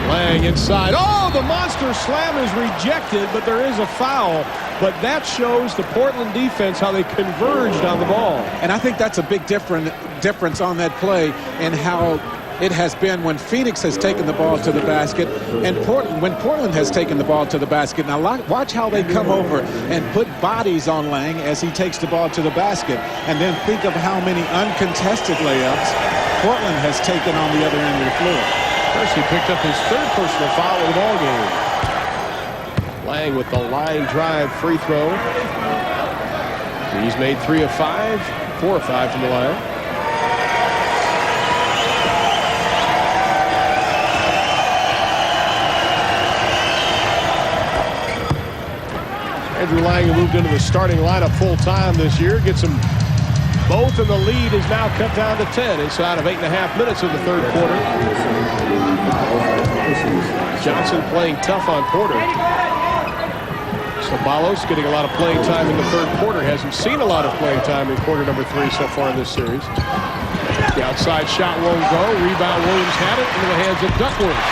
Lang inside. Oh, the monster slam is rejected, but there is a foul. But that shows the Portland defense how they converged on the ball. And I think that's a big difference on that play and how it has been when Phoenix has taken the ball to the basket and when Portland has taken the ball to the basket. Now watch how they come over and put bodies on Lang as he takes the ball to the basket. And then think of how many uncontested layups Portland has taken on the other end of the floor. First, he picked up his third personal foul of the ball game. Lang with the line drive free throw. He's made 3 of 5, 4 of 5 from the line. Andrew Lang, who moved into the starting lineup full time this year, gets them both, and the lead is now cut down to 10 inside of 8.5 minutes of the third quarter. Johnson playing tough on Porter. Ceballos getting a lot of playing time in the third quarter. Hasn't seen a lot of playing time in quarter number 3 so far in this series. The outside shot won't go. Rebound, Williams had it into the hands of Duckworth.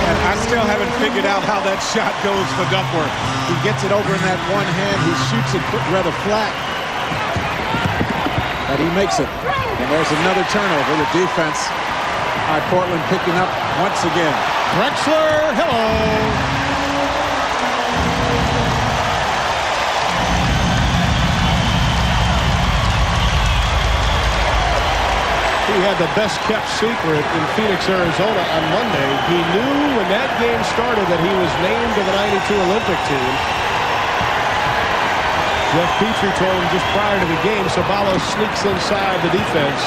And I still haven't figured out how that shot goes for Duckworth. He gets it over in that one hand. He shoots it rather flat. But he makes it. And there's another turnover. The defense by Portland picking up once again. Drexler, hello. He had the best-kept secret in Phoenix, Arizona on Monday. He knew when that game started that he was named to the '92 Olympic team. Jeff Petrie told him just prior to the game, Sabalos sneaks inside the defense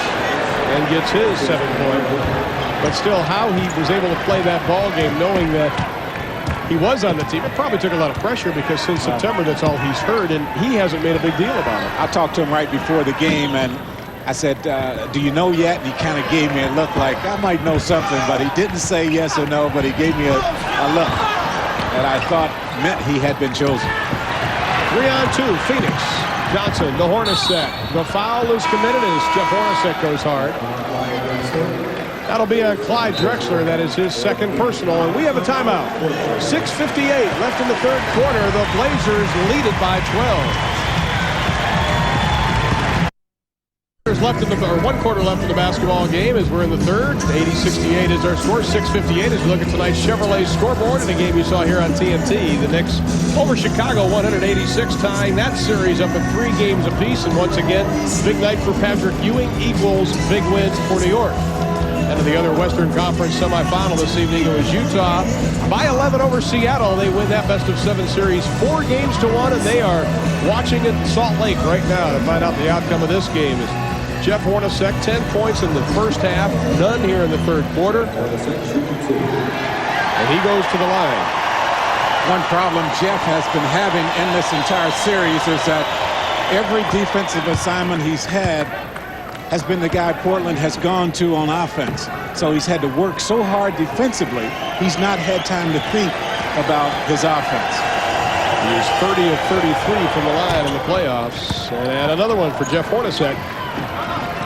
and gets his 7-point. But still, how he was able to play that ball game knowing that he was on the team, it probably took a lot of pressure because since September, that's all he's heard, and he hasn't made a big deal about it. I talked to him right before the game, and I said, do you know yet? And he kind of gave me a look like I might know something, but he didn't say yes or no, but he gave me a look that I thought meant he had been chosen. 3-on-2, Phoenix. Johnson, the Hornacek. The foul is committed as Jeff Hornacek goes hard. That'll be a Clyde Drexler. That is his second personal, and we have a timeout. 6:58 left in the third quarter. The Blazers lead it by 12. Left in the, or 1 quarter left in the basketball game as we're in the third. 80-68 is our score. 6:58 as we look at tonight's Chevrolet scoreboard in a game you saw here on TNT. The Knicks over Chicago 186, tying that series up at 3 games apiece. And once again, big night for Patrick Ewing equals big wins for New York. And in the other Western Conference semifinal this evening, it was Utah by 11 over Seattle. They win that best-of-7 series 4-1, and they are watching it in Salt Lake right now to find out the outcome of this game. Jeff Hornacek, 10 points in the first half, none here in the third quarter. And he goes to the line. One problem Jeff has been having in this entire series is that every defensive assignment he's had has been the guy Portland has gone to on offense. So he's had to work so hard defensively, he's not had time to think about his offense. He is 30 of 33 from the line in the playoffs. And another one for Jeff Hornacek.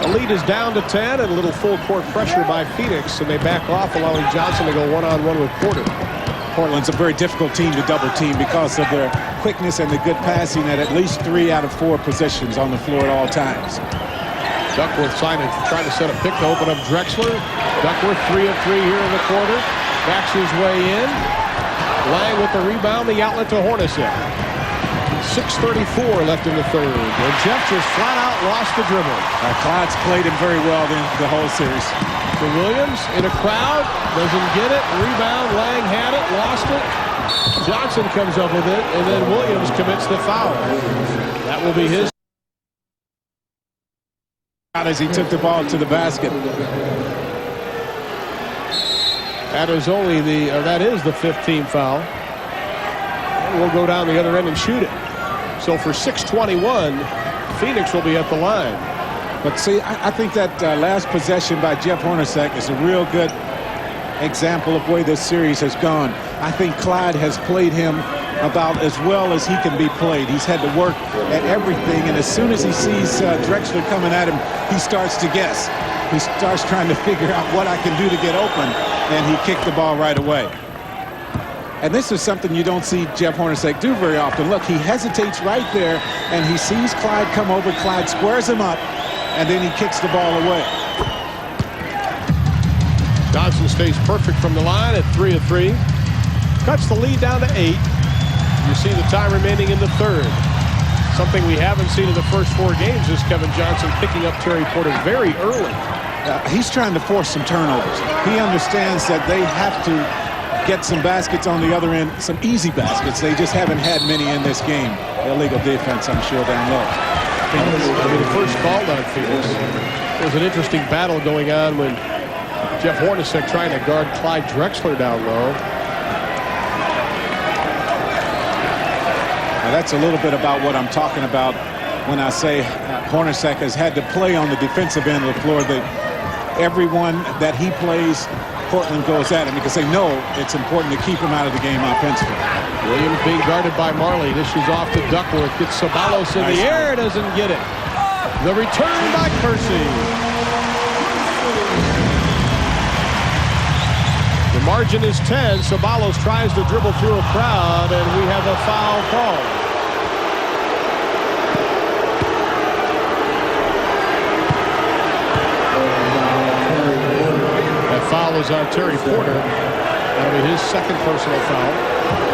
The lead is down to 10, and a little full-court pressure by Phoenix, and they back off, allowing Johnson to go one-on-one with Porter. Portland's a very difficult team to double-team because of their quickness and the good passing at least 3 out of 4 positions on the floor at all times. Duckworth trying to set a pick to open up Drexler. Duckworth 3 of 3 here in the quarter. Backs his way in. Lang with the rebound, the outlet to Hornacek. 6:34 left in the third. And Jeff just flat out lost the dribble. Clyde's played him very well the whole series. To Williams in a crowd, doesn't get it. Rebound, Lang had it, lost it. Johnson comes up with it, and then Williams commits the foul. That will be his. As he took the ball to the basket. That is the 15th foul. And we'll go down the other end and shoot it. So for 6:21, Phoenix will be at the line. But see, I think that last possession by Jeff Hornacek is a real good example of where this series has gone. I think Clyde has played him about as well as he can be played. He's had to work at everything, and as soon as he sees Drexler coming at him, he starts to guess. He starts trying to figure out what I can do to get open, and he kicked the ball right away. And this is something you don't see Jeff Hornacek do very often. Look, he hesitates right there, and he sees Clyde come over. Clyde squares him up, and then he kicks the ball away. Johnson stays perfect from the line at 3 of 3. Cuts the lead down to 8. You see the time remaining in the third. Something we haven't seen in the first 4 games is Kevin Johnson picking up Terry Porter very early. He's trying to force some turnovers. He understands that they have to get some baskets on the other end, some easy baskets. They just haven't had many in this game. Illegal defense, I'm sure, down low. The first call on Phoenix. There was an interesting battle going on when Jeff Hornacek trying to guard Clyde Drexler down low. Now that's a little bit about what I'm talking about when I say Hornacek has had to play on the defensive end of the floor. Everyone that he plays, Portland goes at him because they know it's important to keep him out of the game offensively. Williams being guarded by Marley. This is off to Duckworth. Gets Sabalos in the air. Doesn't get it. The return by Kersey. The margin is 10. Ceballos tries to dribble through a crowd, and we have a foul call. That foul is on Terry Porter. That'll be his second personal foul.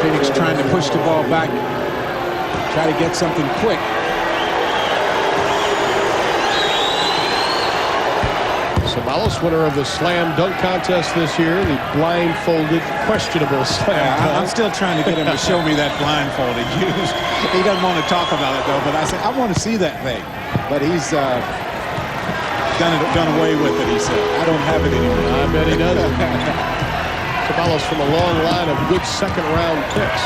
Phoenix trying to push the ball back, try to get something quick. Ceballos, winner of the slam dunk contest this year, the blindfolded, questionable slam dunk. I'm still trying to get him to show me that blindfolded use. He doesn't want to talk about it, though, but I said, I want to see that thing. But he's done away with it, he said. I don't have it anymore. I bet he doesn't. Ceballos from a long line of good second-round picks.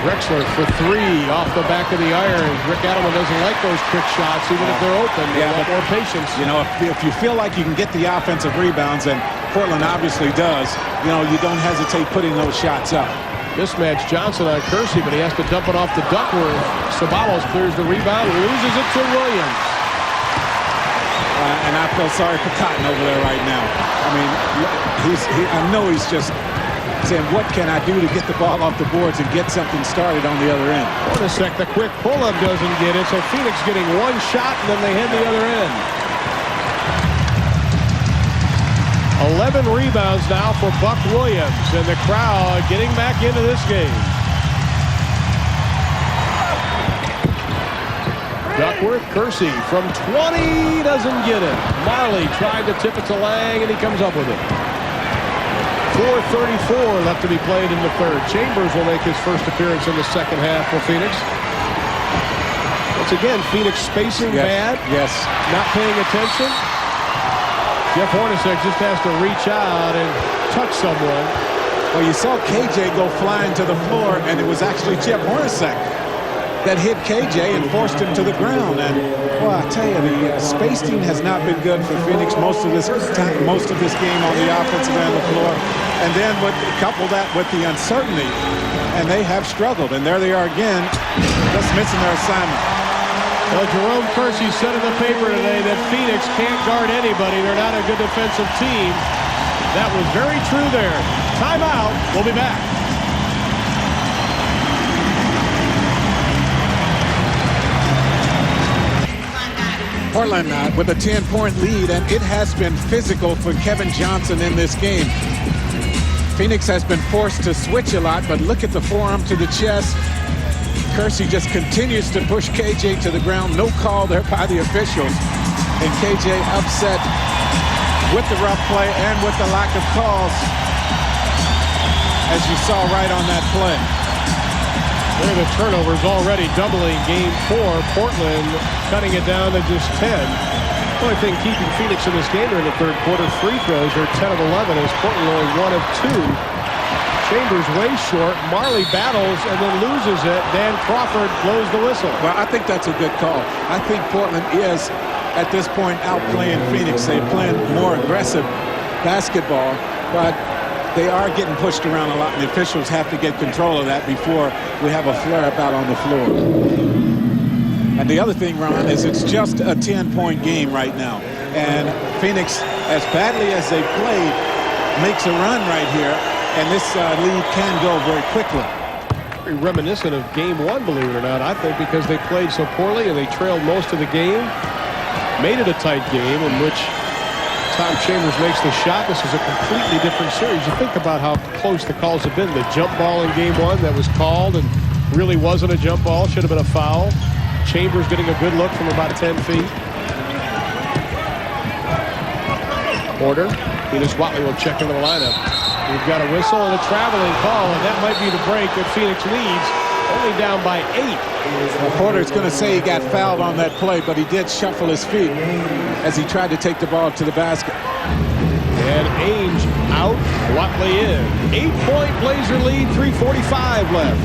Drexler for three off the back of the iron. Rick Adelman doesn't like those quick shots, even if they're open. They want more patience. You know, if you feel like you can get the offensive rebounds, and Portland obviously does, you know, you don't hesitate putting those shots up. Mismatch Johnson on Kersey, but he has to dump it off to Duckworth. Ceballos clears the rebound, loses it to Williams. And I feel sorry for Cotton over there right now. I mean, I know he's just saying, what can I do to get the ball off the boards and get something started on the other end? Hornacek, the quick pull-up doesn't get it, so Phoenix getting one shot, and then they head the other end. 11 rebounds now for Buck Williams, and the crowd getting back into this game. Duckworth, Kersey from 20, doesn't get it. Marley tried to tip it to Lang, and he comes up with it. 4:34 left to be played in the third. Chambers will make his first appearance in the second half for Phoenix. Once again, Phoenix spacing bad. Yes. Not paying attention. Jeff Hornacek just has to reach out and touch someone. Well, you saw KJ go flying to the floor, and it was actually Jeff Hornacek that hit KJ and forced him to the ground. And well, I tell you, the spacing has not been good for Phoenix most of this game on the offensive end of the floor. And then couple that with the uncertainty, and they have struggled. And there they are again, just missing their assignment. Well, Jerome Kersey said in the paper today that Phoenix can't guard anybody. They're not a good defensive team. That was very true there. Timeout. We'll be back. Portland with a 10-point lead, and it has been physical for Kevin Johnson in this game. Phoenix has been forced to switch a lot, but look at the forearm to the chest. Kersey just continues to push KJ to the ground. No call there by the officials. And KJ upset with the rough play and with the lack of calls, as you saw right on that play. There are the turnovers already doubling game 4. Portland cutting it down to just 10. The only thing keeping Phoenix in this game during the third quarter, free throws are 10 of 11 as Portland only 1 of 2. Chambers way short. Marley battles and then loses it. Dan Crawford blows the whistle. Well, I think that's a good call. I think Portland is, at this point, outplaying Phoenix. They're playing more aggressive basketball, but they are getting pushed around a lot, and the officials have to get control of that before we have a flare-up out on the floor. And the other thing, Ron, is it's just a 10-point game right now. And Phoenix, as badly as they played, makes a run right here, and this lead can go very quickly. Very reminiscent of game 1, believe it or not, I think, because they played so poorly and they trailed most of the game. Made it a tight game in which Tom Chambers makes the shot. This is a completely different series. You think about how close the calls have been. The jump ball in game 1 that was called and really wasn't a jump ball, should have been a foul. Chambers getting a good look from about 10 feet. Porter, Enos Watley will check into the lineup. We've got a whistle and a traveling call, and that might be the break that Phoenix leads, only down by 8. Well, Porter's going to say he got fouled on that play, but he did shuffle his feet as he tried to take the ball to the basket. And Ainge out, Watley in. 8-point Blazer lead, 3:45 left.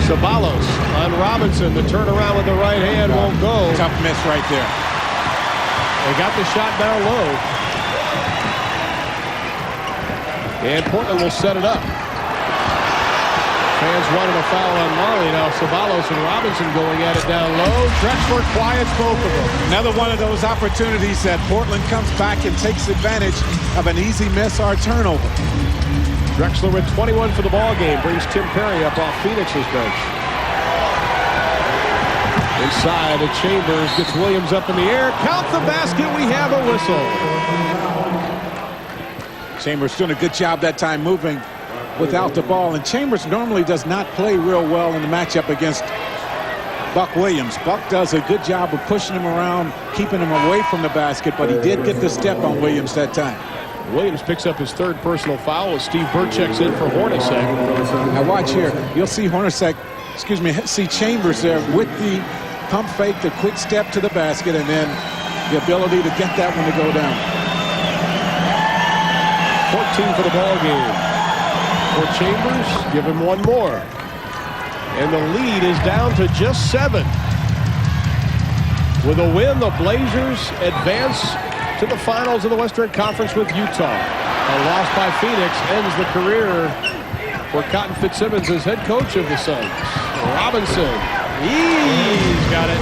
Ceballos on Robinson. The turnaround with the right hand won't go. Tough miss right there. They got the shot down low. And Portland will set it up. Fans Fans wanted a foul on Marley. Now Ceballos and Robinson going at it down low. Drexler quiets both of them. Another one of those opportunities that Portland comes back and takes advantage of an easy miss or turnover. Drexler with 21 for the ball game brings Tim Perry up off Phoenix's bench. Inside to Chambers, gets Williams up in the air. Count the basket, we have a whistle. Chambers doing a good job that time moving without the ball, and Chambers normally does not play real well in the matchup against Buck Williams. Buck does a good job of pushing him around, keeping him away from the basket, but he did get the step on Williams that time. Williams picks up his third personal foul as Steve Burt checks in for Hornacek. Now watch here. You'll see see Chambers there with the pump fake, the quick step to the basket, and then the ability to get that one to go down. 14 for the ball game. For Chambers, give him one more. And the lead is down to just 7. With a win, the Blazers advance to the finals of the Western Conference with Utah. A loss by Phoenix ends the career for Cotton Fitzsimmons as head coach of the Suns. Robinson, he's got it.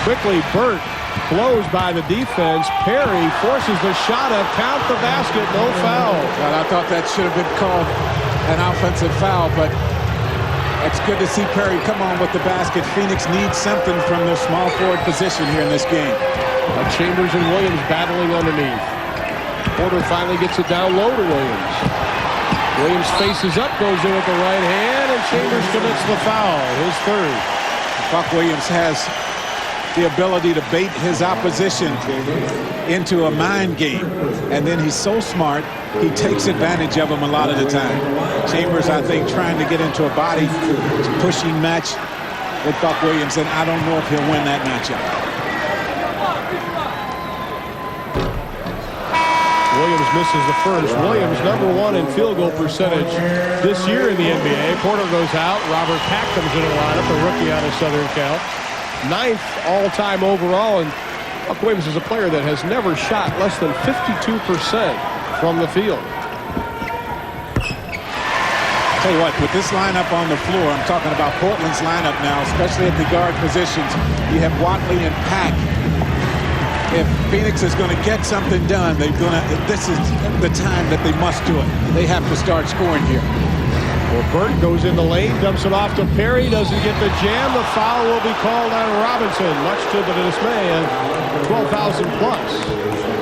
Quickly, Burt blows by the defense. Perry forces the shot up. Count the basket, no foul. Well, I thought that should have been called an offensive foul, but it's good to see Perry come on with the basket. Phoenix needs something from their small forward position here in this game. Chambers and Williams battling underneath. Porter finally gets it down low to Williams. Williams faces up, goes in with the right hand, and Chambers commits the foul, his third. Buck Williams has the ability to bait his opposition into a mind game, and then he's so smart, he takes advantage of them a lot of the time. Chambers, I think, trying to get into a body pushing match with Buck Williams, and I don't know if he'll win that matchup. Williams misses the first. Williams #1 in field goal percentage this year in the NBA. Porter goes out. Robert Pack comes into the lineup, a rookie out of Southern Cal. 9th all-time overall, and Buck Williams is a player that has never shot less than 52% from the field. Tell you what, with this lineup on the floor, I'm talking about Portland's lineup now, especially at the guard positions. You have Watley and Pack. If Phoenix is going to get something done, this is the time that they must do it. They have to start scoring here. Well, Burt goes in the lane, dumps it off to Perry, doesn't get the jam. The foul will be called on Robinson, much to the dismay of 12,000 plus.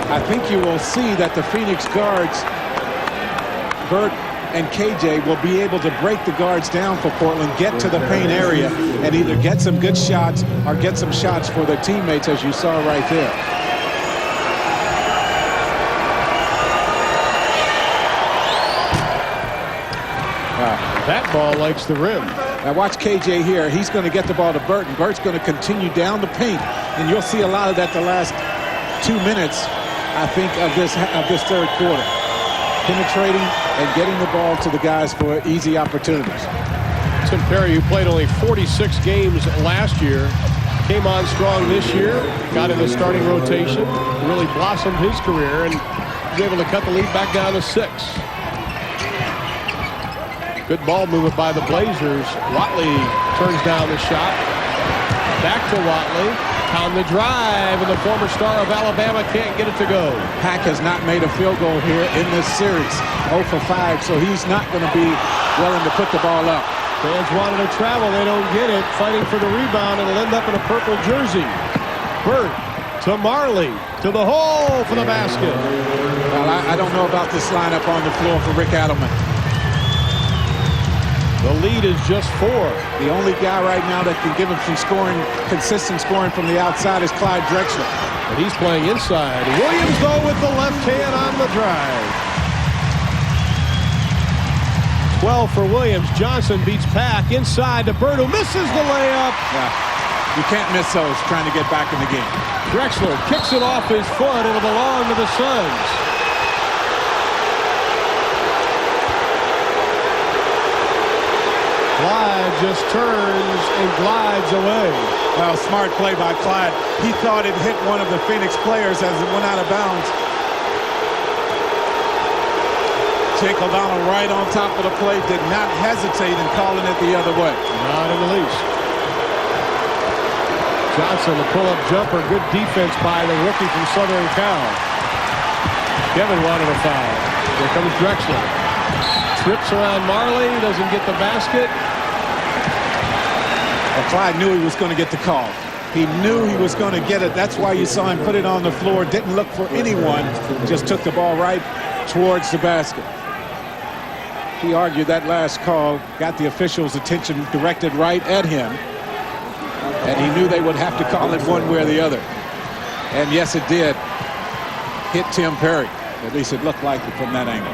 I think you will see that the Phoenix guards, Burt and KJ, will be able to break the guards down for Portland, get to the paint area, and either get some good shots or get some shots for their teammates, as you saw right there. That ball likes the rim. Now watch KJ here. He's going to get the ball to Burt, and Burt's going to continue down the paint, and you'll see a lot of that the last 2 minutes, I think, of this third quarter. Penetrating and getting the ball to the guys for easy opportunities. Tim Perry, who played only 46 games last year, came on strong this year, got in the starting rotation, really blossomed his career, and was able to cut the lead back down to 6. Good ball movement by the Blazers. Watley turns down the shot. Back to Watley. On the drive, and the former star of Alabama can't get it to go. Pack has not made a field goal here in this series. 0 for 5, so he's not going to be willing to put the ball up. Fans wanted to travel. They don't get it. Fighting for the rebound, and it'll end up in a purple jersey. Burt to Marley. To the hole for the basket. Well, I don't know about this lineup on the floor for Rick Adelman. The lead is just 4. The only guy right now that can give him some scoring, consistent scoring from the outside is Clyde Drexler. And he's playing inside. Williams, though, with the left hand on the drive. 12 for Williams. Johnson beats Pack inside to Burt, who misses the layup. Yeah, you can't miss those trying to get back in the game. Drexler kicks it off his foot. It'll belong to the Suns. Clyde just turns and glides away. Well, smart play by Clyde. He thought it hit one of the Phoenix players as it went out of bounds. Jake O'Donnell right on top of the plate, did not hesitate in calling it the other way. Not in the least. Johnson, the pull-up jumper. Good defense by the rookie from Southern Cal. Kevin wanted a foul. Here comes Drexler. Trips around Marley, doesn't get the basket. Well, Clyde knew he was going to get the call. He knew he was going to get it. That's why you saw him put it on the floor. Didn't look for anyone. Just took the ball right towards the basket. He argued that last call got the officials' attention directed right at him. And he knew they would have to call it one way or the other. And yes, it did hit Tim Perry. At least it looked like it from that angle.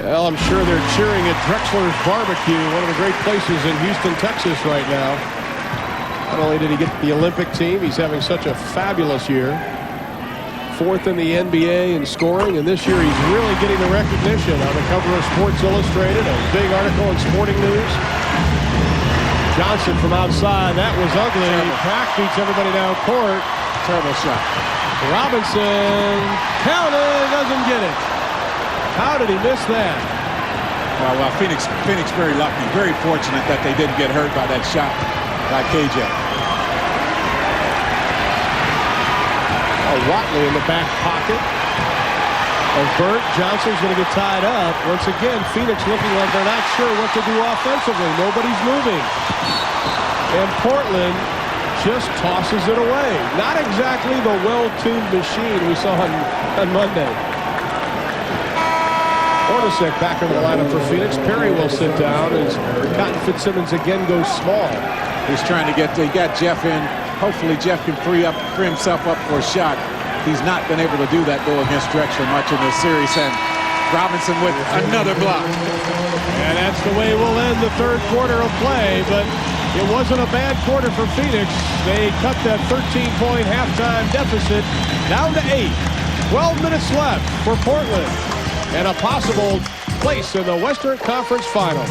Well, I'm sure they're cheering at Drexler's Barbecue, one of the great places in Houston, Texas right now. Not only did he get the Olympic team, he's having such a fabulous year. 4th in the NBA in scoring, and this year he's really getting the recognition on the cover of Sports Illustrated, a big article in Sporting News. Johnson from outside, that was ugly. Pack beats everybody down court. Terrible shot. Robinson counted, doesn't get it. How did he miss that? Well, Phoenix very lucky, very fortunate that they didn't get hurt by that shot by KJ. Watley in the back pocket of Burt. Johnson's going to get tied up. Once again, Phoenix looking like they're not sure what to do offensively. Nobody's moving. And Portland just tosses it away. Not exactly the well-tuned machine we saw on Monday. Hornacek back in the lineup for Phoenix. Perry will sit down as Cotton Fitzsimmons again goes small. He's trying to get, he got Jeff in. Hopefully Jeff can free himself up for a shot. He's not been able to do that, though, against Drexler much in this series. And Robinson with another block. And that's the way we'll end the third quarter of play, but it wasn't a bad quarter for Phoenix. They cut that 13-point halftime deficit down to 8. 12 minutes left for Portland and a possible place in the Western Conference Final.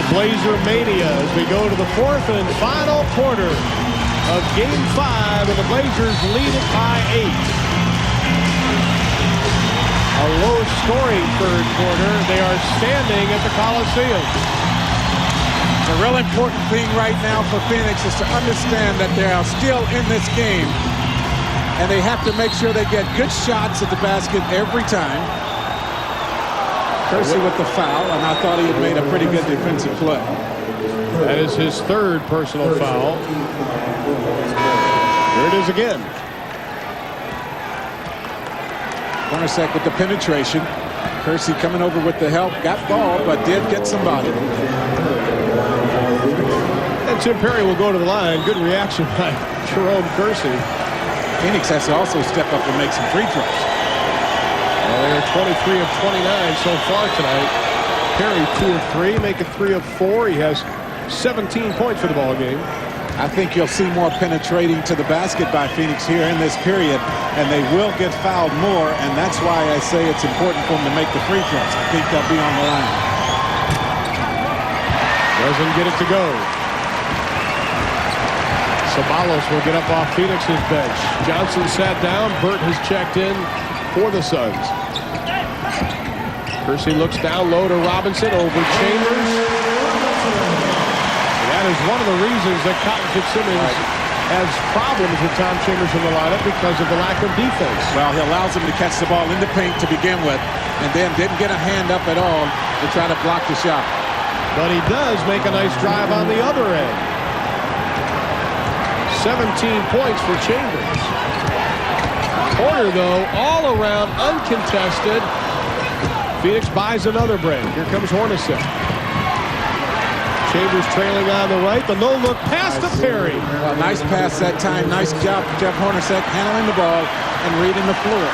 Blazer mania as we go to the 4th and final quarter of Game 5, and the Blazers lead it by 8. A low-scoring third quarter. They are standing at the Coliseum. The real important thing right now for Phoenix is to understand that they are still in this game, and they have to make sure they get good shots at the basket every time. Kersey with the foul, and I thought he had made a pretty good defensive play. That is his 3rd personal foul. Here it is again. Hornacek with the penetration. Kersey coming over with the help. Got ball, but did get somebody. And Tim Perry will go to the line. Good reaction by Jerome Kersey. Phoenix has to also step up and make some free throws. Well, they are 23 of 29 so far tonight. Perry 2 of 3, make it 3 of 4. He has 17 points for the ball game. I think you'll see more penetrating to the basket by Phoenix here in this period, and they will get fouled more, and that's why I say it's important for them to make the free throws. I think they'll be on the line. Doesn't get it to go. Sabalos will get up off Phoenix's bench. Johnson sat down. Burt has checked in for the Suns. Kersey looks down low to Robinson over Chambers. That is one of the reasons that Cotton Fitzsimmons has problems with Tom Chambers in the lineup, because of the lack of defense. Well, he allows him to catch the ball in the paint to begin with, and then didn't get a hand up at all to try to block the shot. But he does make a nice drive on the other end. 17 points for Chambers. Porter, though, all around uncontested. Phoenix buys another break. Here comes Hornacek. Chambers trailing on the right. The no-look pass to Perry. Well, nice pass that time. Nice job, Jeff Hornacek, handling the ball and reading the floor.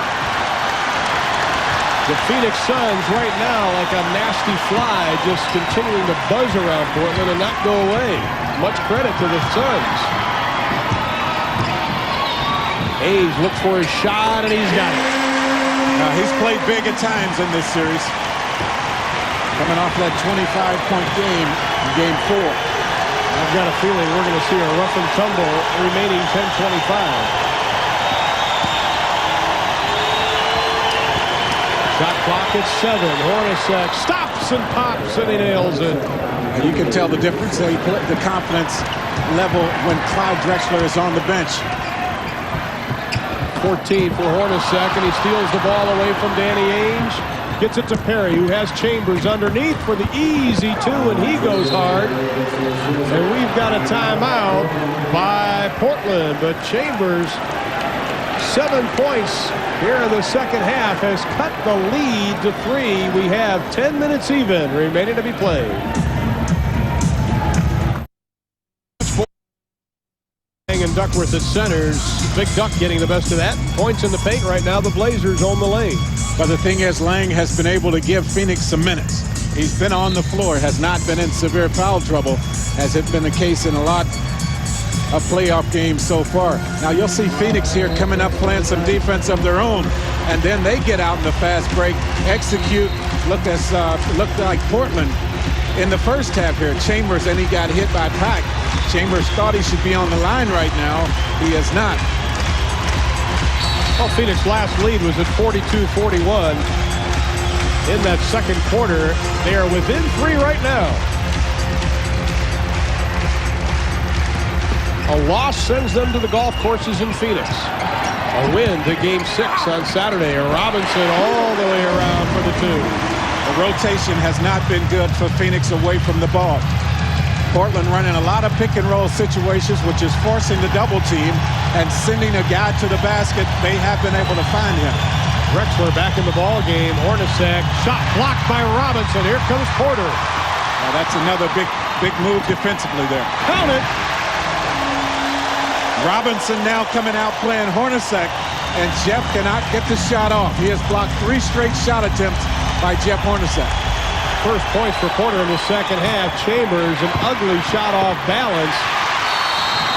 The Phoenix Suns right now, like a nasty fly, just continuing to buzz around Portland and not go away. Much credit to the Suns. Hayes looks for his shot, and he's got it. He's played big at times in this series. Coming off that 25-point game in Game 4. I've got a feeling we're going to see a rough and tumble remaining 10:25. Shot clock at 7. Hornacek stops and pops, and he nails it. You can tell the difference, the confidence level when Clyde Drexler is on the bench. 14 for Hornacek, and he steals the ball away from Danny Ainge. Gets it to Perry, who has Chambers underneath for the easy 2, and he goes hard. And we've got a timeout by Portland, but Chambers, 7 points here in the second half, has cut the lead to 3. We have 10 minutes even remaining to be played. And Duckworth at centers. Big Duck getting the best of that. Points in the paint right now. The Blazers own the lane. But the thing is, Lang has been able to give Phoenix some minutes. He's been on the floor, has not been in severe foul trouble, as it's been the case in a lot of playoff games so far. Now you'll see Phoenix here coming up playing some defense of their own, and then they get out in the fast break, execute, looked like Portland in the first half here. Chambers, and he got hit by Pack. Chambers thought he should be on the line right now. He is not. Well, Phoenix last lead was at 42-41. In that second quarter, they are within 3 right now. A loss sends them to the golf courses in Phoenix. A win to Game 6 on Saturday. Robinson all the way around for the 2. The rotation has not been good for Phoenix away from the ball. Portland running a lot of pick-and-roll situations, which is forcing the double team and sending a guy to the basket. They have been able to find him. Drexler back in the ball game. Hornacek, shot blocked by Robinson. Here comes Porter. Now that's another big move defensively there. Count it. Robinson now coming out playing Hornacek, and Jeff cannot get the shot off. He has blocked 3 straight shot attempts by Jeff Hornacek. First points for Porter in the second half. Chambers, an ugly shot off balance.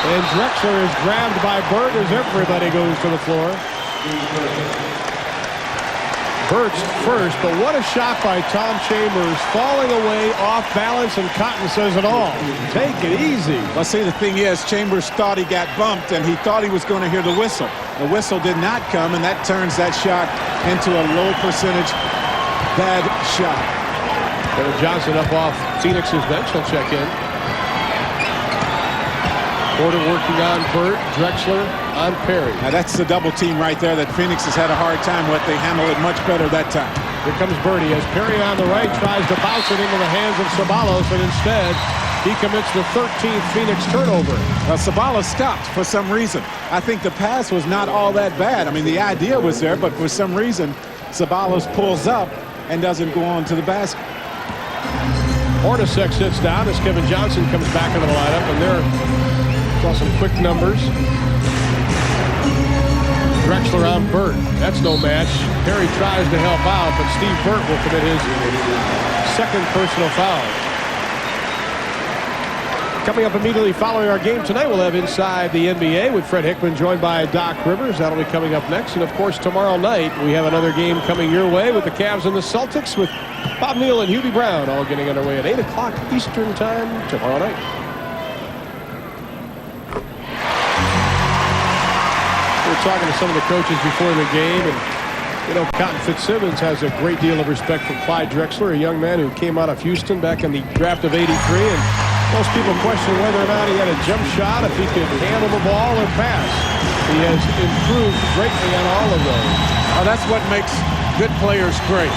And Drexler is grabbed by Burt as everybody goes to the floor. Burt's first, but what a shot by Tom Chambers. Falling away off balance, and Cotton says it all. Take it easy. Well, see, the thing is, Chambers thought he got bumped, and he thought he was going to hear the whistle. The whistle did not come, and that turns that shot into a low percentage bad shot. Johnson up off Phoenix's bench. He'll check in. Porter working on Burt. Drexler on Perry. Now that's the double team right there that Phoenix has had a hard time with. They handled it much better that time. Here comes Birdie as Perry on the right tries to bounce it into the hands of Ceballos, and instead he commits the 13th Phoenix turnover. Well, Ceballos stopped for some reason. I think the pass was not all that bad. I mean, the idea was there, but for some reason Ceballos pulls up and doesn't go on to the basket. Hornacek sits down as Kevin Johnson comes back into the lineup, and there saw some quick numbers. Drexler on Burt. That's no match. Perry tries to help out, but Steve Burt will commit his second personal foul. Coming up immediately following our game tonight, we'll have Inside the NBA with Fred Hickman, joined by Doc Rivers. That'll be coming up next. And, of course, tomorrow night we have another game coming your way with the Cavs and the Celtics with Bob Neal and Hubie Brown all getting underway at 8 o'clock Eastern Time tomorrow night. We were talking to some of the coaches before the game, and, you know, Cotton Fitzsimmons has a great deal of respect for Clyde Drexler, a young man who came out of Houston back in the draft of '83, and most people question whether or not he had a jump shot, if he could handle the ball or pass. He has improved greatly on all of those. Oh, that's what makes good players great.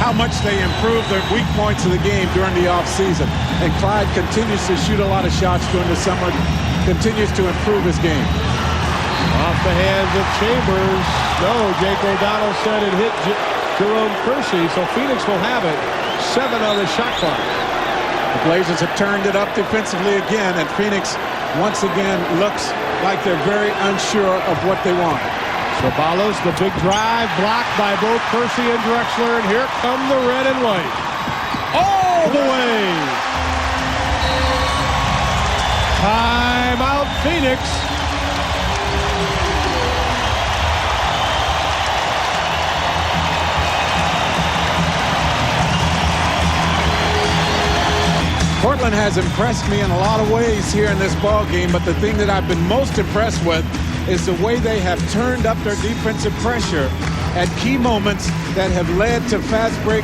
How much they improve their weak points of the game during the offseason. And Clyde continues to shoot a lot of shots during the summer, continues to improve his game. Off the hands of Chambers. No, Jake O'Donnell said it hit Jerome Kersey, so Phoenix will have it. 7 on the shot clock. The Blazers have turned it up defensively again, and Phoenix once again looks like they're very unsure of what they want. Ceballos, the big drive, blocked by both Kersey and Drexler, and here come the red and white. All the way. Timeout, Phoenix. Portland has impressed me in a lot of ways here in this ball game, but the thing that I've been most impressed with is the way they have turned up their defensive pressure at key moments that have led to fast break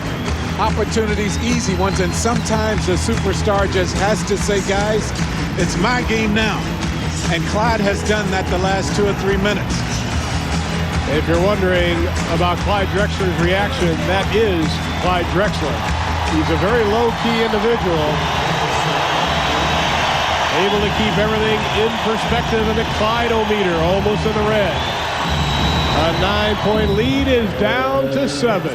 opportunities, easy ones, and sometimes the superstar just has to say, guys, it's my game now. And Clyde has done that the last 2 or 3 minutes. If you're wondering about Clyde Drexler's reaction, that is Clyde Drexler. He's a very low-key individual, able to keep everything in perspective, and the Clyde-o-meter almost in the red. A 9-point lead is down to 7.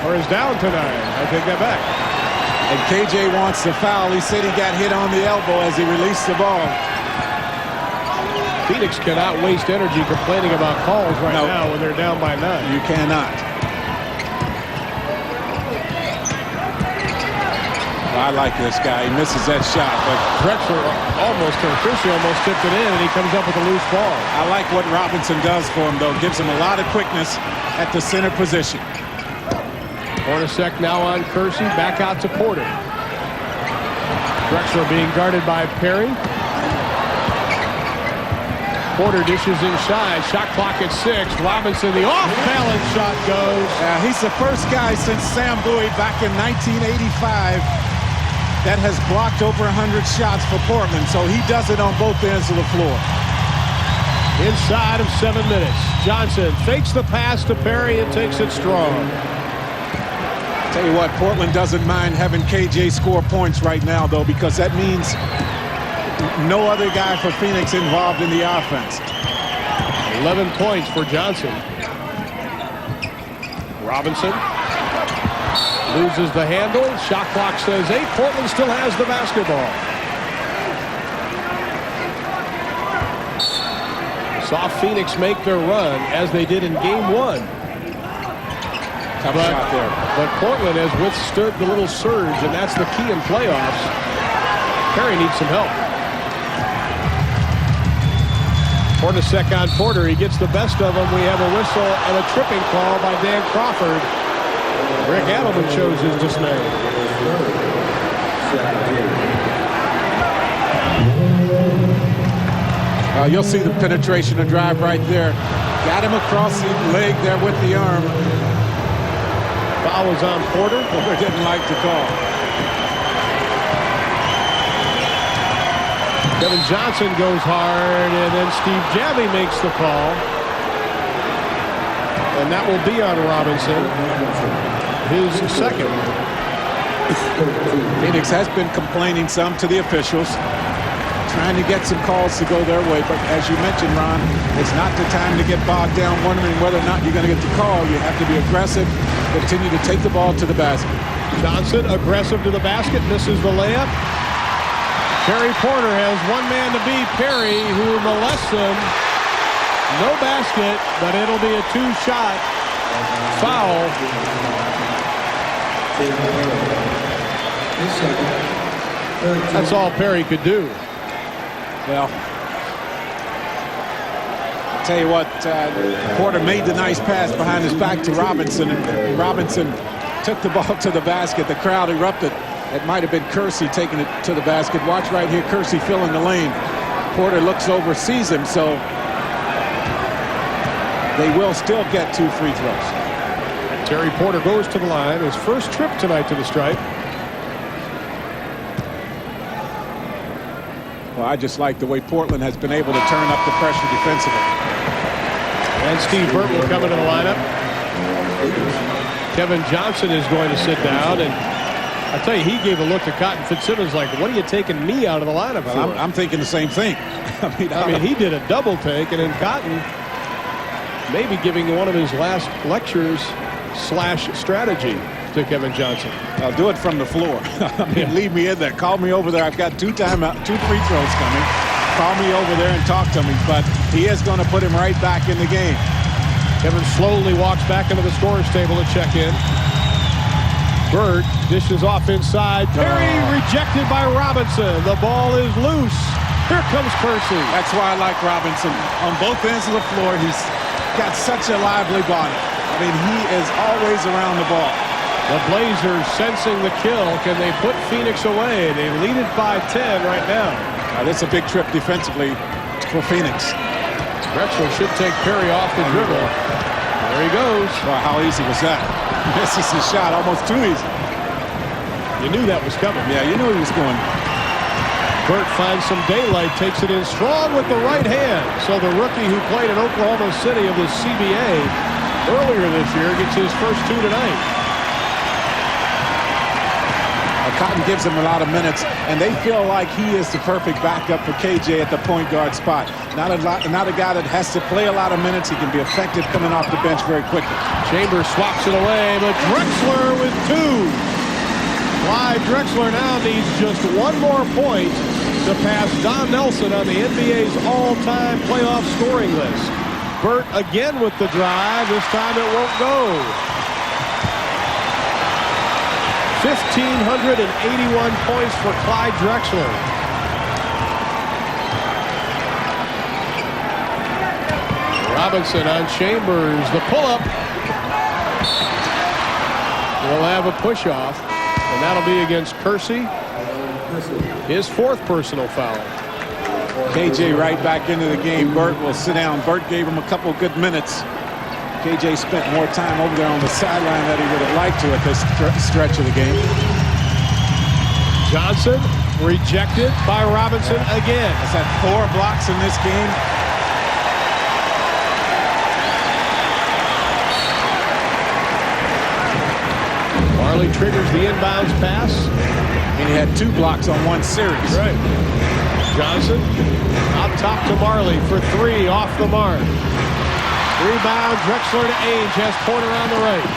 Or is down to 9. I take that back. And KJ wants the foul. He said he got hit on the elbow as he released the ball. Phoenix cannot waste energy complaining about calls right now when they're down by 9. You cannot. I like this guy. He misses that shot, but Drexler almost tipped it in, and he comes up with a loose ball. I like what Robinson does for him, though. Gives him a lot of quickness at the center position. Hornacek now on Kersey, back out to Porter. Drexler being guarded by Perry. Porter dishes inside. Shot clock at 6. Robinson, the off-balance shot goes. He's the first guy since Sam Bowie back in 1985 that has blocked over 100 shots for Portland, so he does it on both ends of the floor. Inside of 7 minutes. Johnson fakes the pass to Perry and takes it strong. Tell you what, Portland doesn't mind having KJ score points right now, though, because that means no other guy for Phoenix involved in the offense. 11 points for Johnson. Robinson loses the handle. Shot clock says 8. Portland still has the basketball. Saw Phoenix make their run as they did in game 1. Tough shot there. But Portland has withstood the little surge, and that's the key in playoffs. Perry needs some help. Hornacek on Porter. He gets the best of him. We have a whistle and a tripping call by Dan Crawford. Rick Adelman shows his dismay. You'll see the penetration and drive right there. Got him across the leg there with the arm. Foul was on Porter. Porter didn't like the call. Kevin Johnson goes hard, and then Steve Javie makes the call. And that will be on Robinson, his second. Phoenix has been complaining some to the officials, trying to get some calls to go their way. But as you mentioned, Ron, it's not the time to get bogged down wondering whether or not you're going to get the call. You have to be aggressive, continue to take the ball to the basket. Johnson aggressive to the basket, misses the layup. Terry Porter has one man to beat, Perry, who molests him. No basket, but it'll be a 2-shot foul. That's all Perry could do. Well, I'll tell you what, Porter made the nice pass behind his back to Robinson, and Robinson took the ball to the basket. The crowd erupted. It might have been Kersey taking it to the basket. Watch right here, Kersey filling the lane. Porter looks over, sees him, so they will still get 2 free throws. Terry Porter goes to the line, his first trip tonight to the stripe. Well, I just like the way Portland has been able to turn up the pressure defensively. And Steve Burt will come into the lineup. Kevin Johnson is going to sit down, and I tell you, he gave a look to Cotton Fitzsimmons like, what are you taking me out of the lineup for? Well, I'm thinking the same thing. I mean, he did a double take, and then Cotton maybe giving one of his last lectures / strategy to Kevin Johnson. I'll do it from the floor. Leave me in there. Call me over there. I've got 2 free throws coming. Call me over there and talk to me. But he is going to put him right back in the game. Kevin slowly walks back into the scorer's table to check in. Bird dishes off inside. Perry rejected by Robinson. The ball is loose. Here comes Kersey. That's why I like Robinson. On both ends of the floor, he's got such a lively body. I mean, he is always around the ball. The Blazers sensing the kill. Can they put Phoenix away? They lead it by 10 right now. That's a big trip defensively for Phoenix. Drexler should take Perry off the dribble. There he goes. Wow, how easy was that? Misses his shot almost too easy. You knew that was coming. Yeah, you knew he was going. Burt finds some daylight, takes it in strong with the right hand. So the rookie who played in Oklahoma City of the CBA earlier this year gets his first two tonight. Cotton gives him a lot of minutes, and they feel like he is the perfect backup for KJ at the point guard spot. Not a guy that has to play a lot of minutes. He can be effective coming off the bench very quickly. Chambers swaps it away, but Drexler with two. Clyde Drexler now needs just one more point to pass Don Nelson on the NBA's all-time playoff scoring list. Burt again with the drive. This time it won't go. 1,581 points for Clyde Drexler. Robinson on Chambers. The pull-up. We'll have a push-off, and that'll be against Kersey. His fourth personal foul. KJ right back into the game. Burt will sit down. Burt gave him a couple good minutes. KJ spent more time over there on the sideline than he would have liked to at this stretch of the game. Johnson rejected by Robinson again. Has had 4 blocks in this game. Marley triggers the inbounds pass. And he had 2 blocks on one series. Right. Johnson out top to Marley for 3 off the mark. Rebound, Drexler to Ainge, has Porter on the right.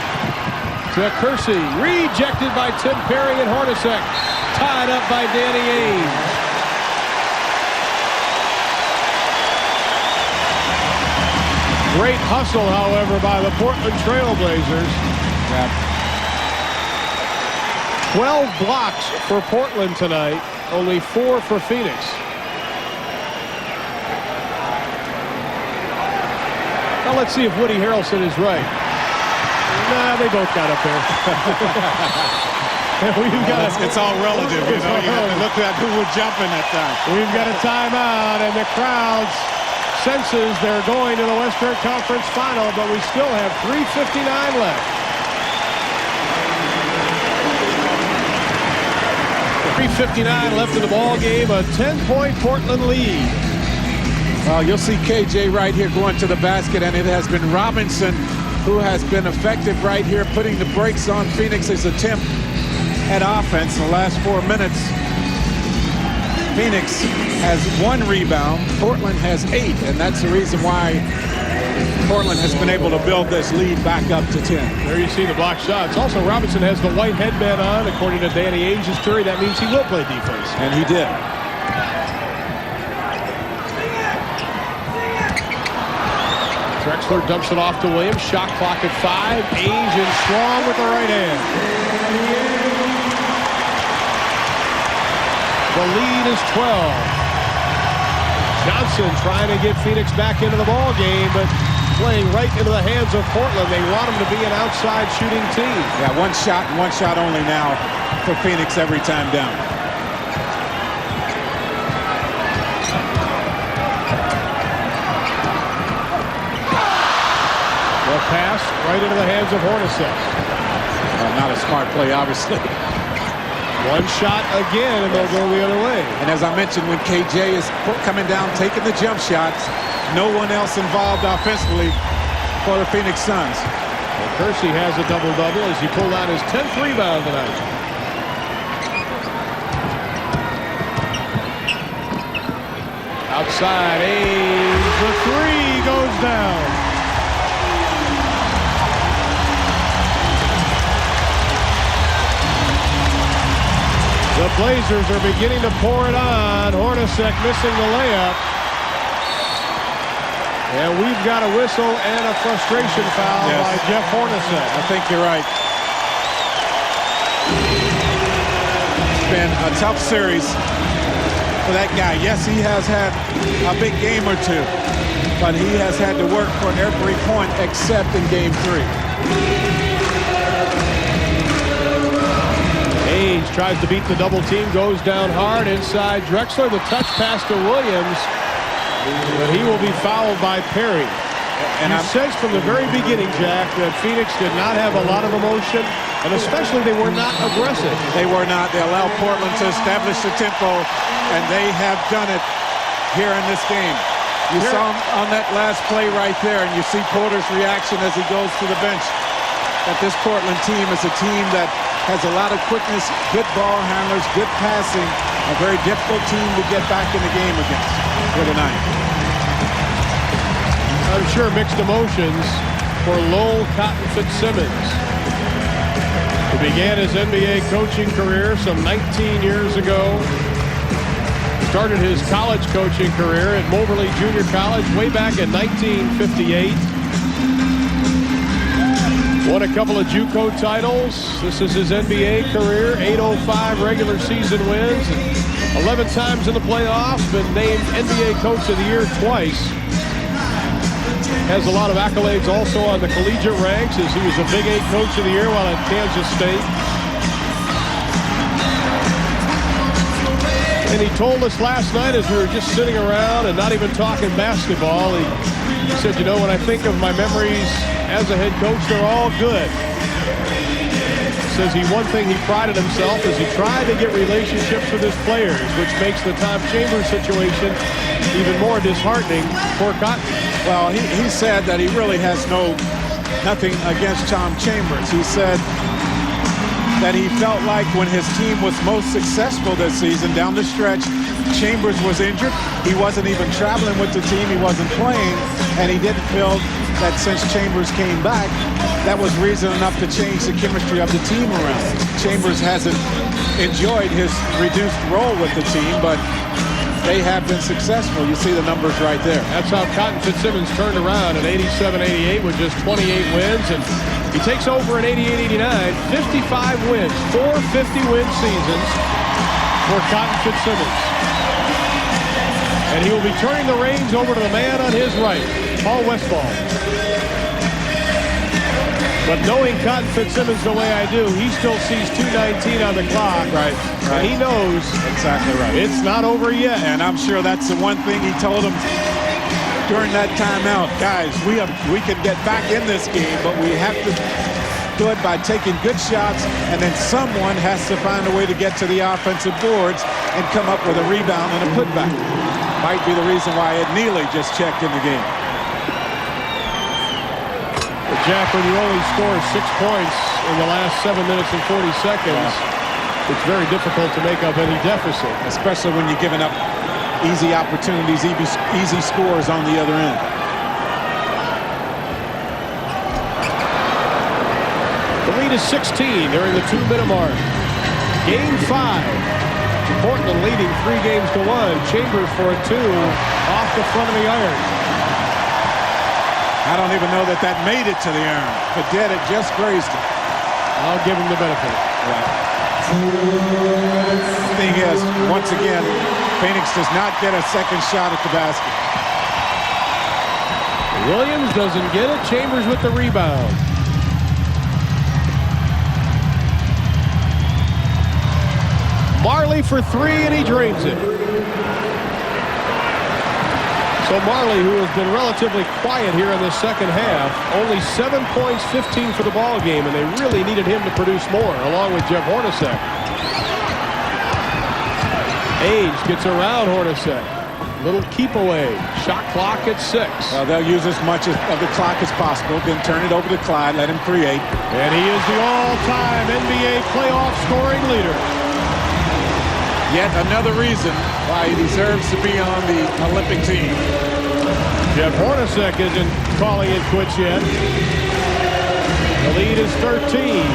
To Kersey, rejected by Tim Perry and Hornacek. Tied up by Danny Ainge. Great hustle, however, by the Portland Trail Blazers. 12 blocks for Portland tonight, only 4 for Phoenix. Now let's see if Woody Harrelson is right. Nah, they both got up there. It's all relative, you know. You have to look at who was jumping that time. We've got a timeout, and the crowd senses they're going to the Western Conference Final, but we still have 3:59 left. 3:59 left in the ball game, a 10-point Portland lead. Well, you'll see KJ right here going to the basket, and it has been Robinson who has been effective right here, putting the brakes on Phoenix's attempt at offense in the last 4 minutes. Phoenix has 1 rebound. Portland has 8, and that's the reason why Portland has been able to build this lead back up to 10. There you see the block shots. Also, Robinson has the white headband on, according to Danny Ainge's theory. That means he will play defense. And he did. Drexler dumps it off to Williams. Shot clock at 5. Ainge in strong with the right hand. The lead is 12. Johnson trying to get Phoenix back into the ball game, but playing right into the hands of Portland. They want them to be an outside shooting team. Yeah, 1 shot and 1 shot only now for Phoenix every time down. The pass right into the hands of Hornacek. Not a smart play, obviously. 1 shot again, and they'll go the other way. And as I mentioned, when KJ is coming down, taking the jump shots, no one else involved offensively for the Phoenix Suns. Well, Kersey has a double-double as he pulled out his 10th rebound tonight. Outside, Ainge, the 3 goes down. The Blazers are beginning to pour it on. Hornacek missing the layup. And we've got a whistle and a frustration foul by Jeff Hornacek. I think you're right. It's been a tough series for that guy. Yes, he has had a big game or 2, but he has had to work for every point except in game 3. Ainge tries to beat the double team, goes down hard inside Drexler. The touch pass to Williams, but he will be fouled by Perry. And you sense from the very beginning, Jack, that Phoenix did not have a lot of emotion, and especially they were not aggressive. They were not. They allowed Portland to establish the tempo, and they have done it here in this game. You saw him on that last play right there, and you see Porter's reaction as he goes to the bench. That this Portland team is a team that has a lot of quickness, good ball handlers, good passing, a very difficult team to get back in the game against here tonight. I'm sure mixed emotions for Lowell Cotton Fitzsimmons, who began his NBA coaching career some 19 years ago. Started his college coaching career at Moberly Junior College way back in 1958. Won a couple of JUCO titles. This is his NBA career. 805 regular season wins. 11 times in the playoffs. Been named NBA Coach of the Year twice. Has a lot of accolades also on the collegiate ranks, as he was a Big 8 Coach of the Year while at Kansas State. And he told us last night as we were just sitting around and not even talking basketball, he said, you know, when I think of my memories as a head coach, they're all good. Says one thing he prided himself is he tried to get relationships with his players, which makes the Tom Chambers situation even more disheartening for Cotton. Well, he said that he really has nothing against Tom Chambers. He said that he felt like when his team was most successful this season down the stretch, Chambers was injured. He wasn't even traveling with the team. He wasn't playing, and he didn't feel that since Chambers came back, that was reason enough to change the chemistry of the team around. Chambers hasn't enjoyed his reduced role with the team, but they have been successful. You see the numbers right there. That's how Cotton Fitzsimmons turned around in 87-88 with just 28 wins, and he takes over in 88-89, 55 wins, 4 50-win seasons for Cotton Fitzsimmons. And he will be turning the reins over to the man on his right, Paul Westphal. But knowing Cotton Fitzsimmons the way I do, he still sees 2:19 on the clock. Right. And he knows exactly right. It's not over yet. And I'm sure that's the one thing he told him during that timeout. Guys, we can get back in this game, but we have to do it by taking good shots, and then someone has to find a way to get to the offensive boards and come up with a rebound and a putback. Might be the reason why Ed Neely just checked in the game. But Jack, when you only score 6 points in the last 7 minutes and 40 seconds, it's very difficult to make up any deficit. Especially when you're giving up easy opportunities, easy scores on the other end. The lead is 16 during the 2-minute mark. Game 5. Portland leading 3 games to 1. Chambers for a 2 off the front of the iron. I don't even know that made it to the iron. If it did, it just grazed it. I'll give him the benefit. The thing is, once again, Phoenix does not get a second shot at the basket. Williams doesn't get it. Chambers with the rebound. Marley for 3, and he drains it. So Marley, who has been relatively quiet here in the second half, only 7 points, 15 for the ball game, and they really needed him to produce more, along with Jeff Hornacek. Ainge gets around Hornacek. Little keep away. Shot clock at 6. Well, they'll use as much of the clock as possible, then turn it over to Clyde, let him create. And he is the all-time NBA playoff scoring leader. Yet another reason why he deserves to be on the Olympic team. Jeff Hornacek isn't calling it quits yet. The lead is 13.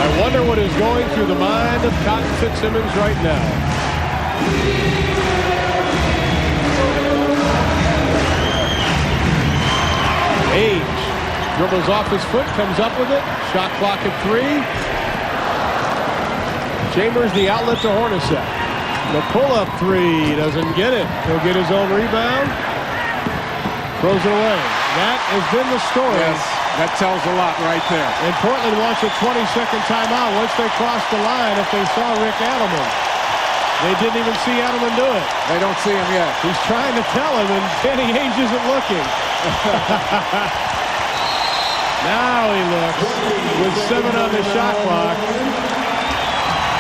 I wonder what is going through the mind of Cotton Fitzsimmons right now. Ainge dribbles off his foot, comes up with it. Shot clock at 3. Chambers the outlet to Hornacek. The pull-up 3 doesn't get it. He'll get his own rebound. Throws it away. That has been the story That tells a lot right there. And Portland wants a 20-second timeout once they cross the line if they saw Rick Adelman. They didn't even see Adelman do it. They don't see him yet. He's trying to tell him, and Danny Ainge isn't looking. Now he looks with 7 on the shot clock.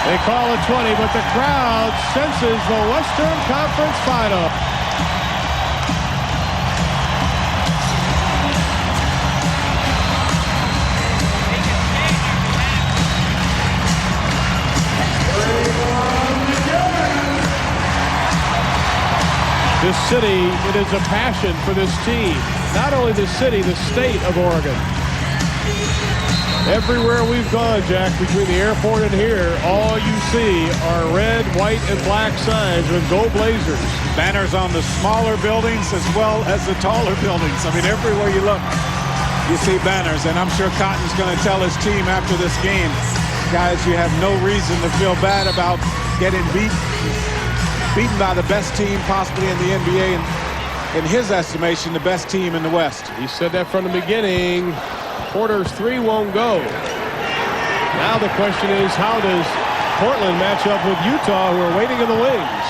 They call it 20, but the crowd senses the Western Conference Final. This city, it is a passion for this team. Not only the city, the state of Oregon. Everywhere we've gone, Jack, between the airport and here, all you see are red, white, and black signs with Go Blazers. Banners on the smaller buildings as well as the taller buildings. I mean, everywhere you look, you see banners. And I'm sure Cotton's going to tell his team after this game, guys, you have no reason to feel bad about getting beaten by the best team possibly in the NBA. And in his estimation, the best team in the West. He said that from the beginning. Porter's 3 won't go. Now the question is, how does Portland match up with Utah, who are waiting in the wings?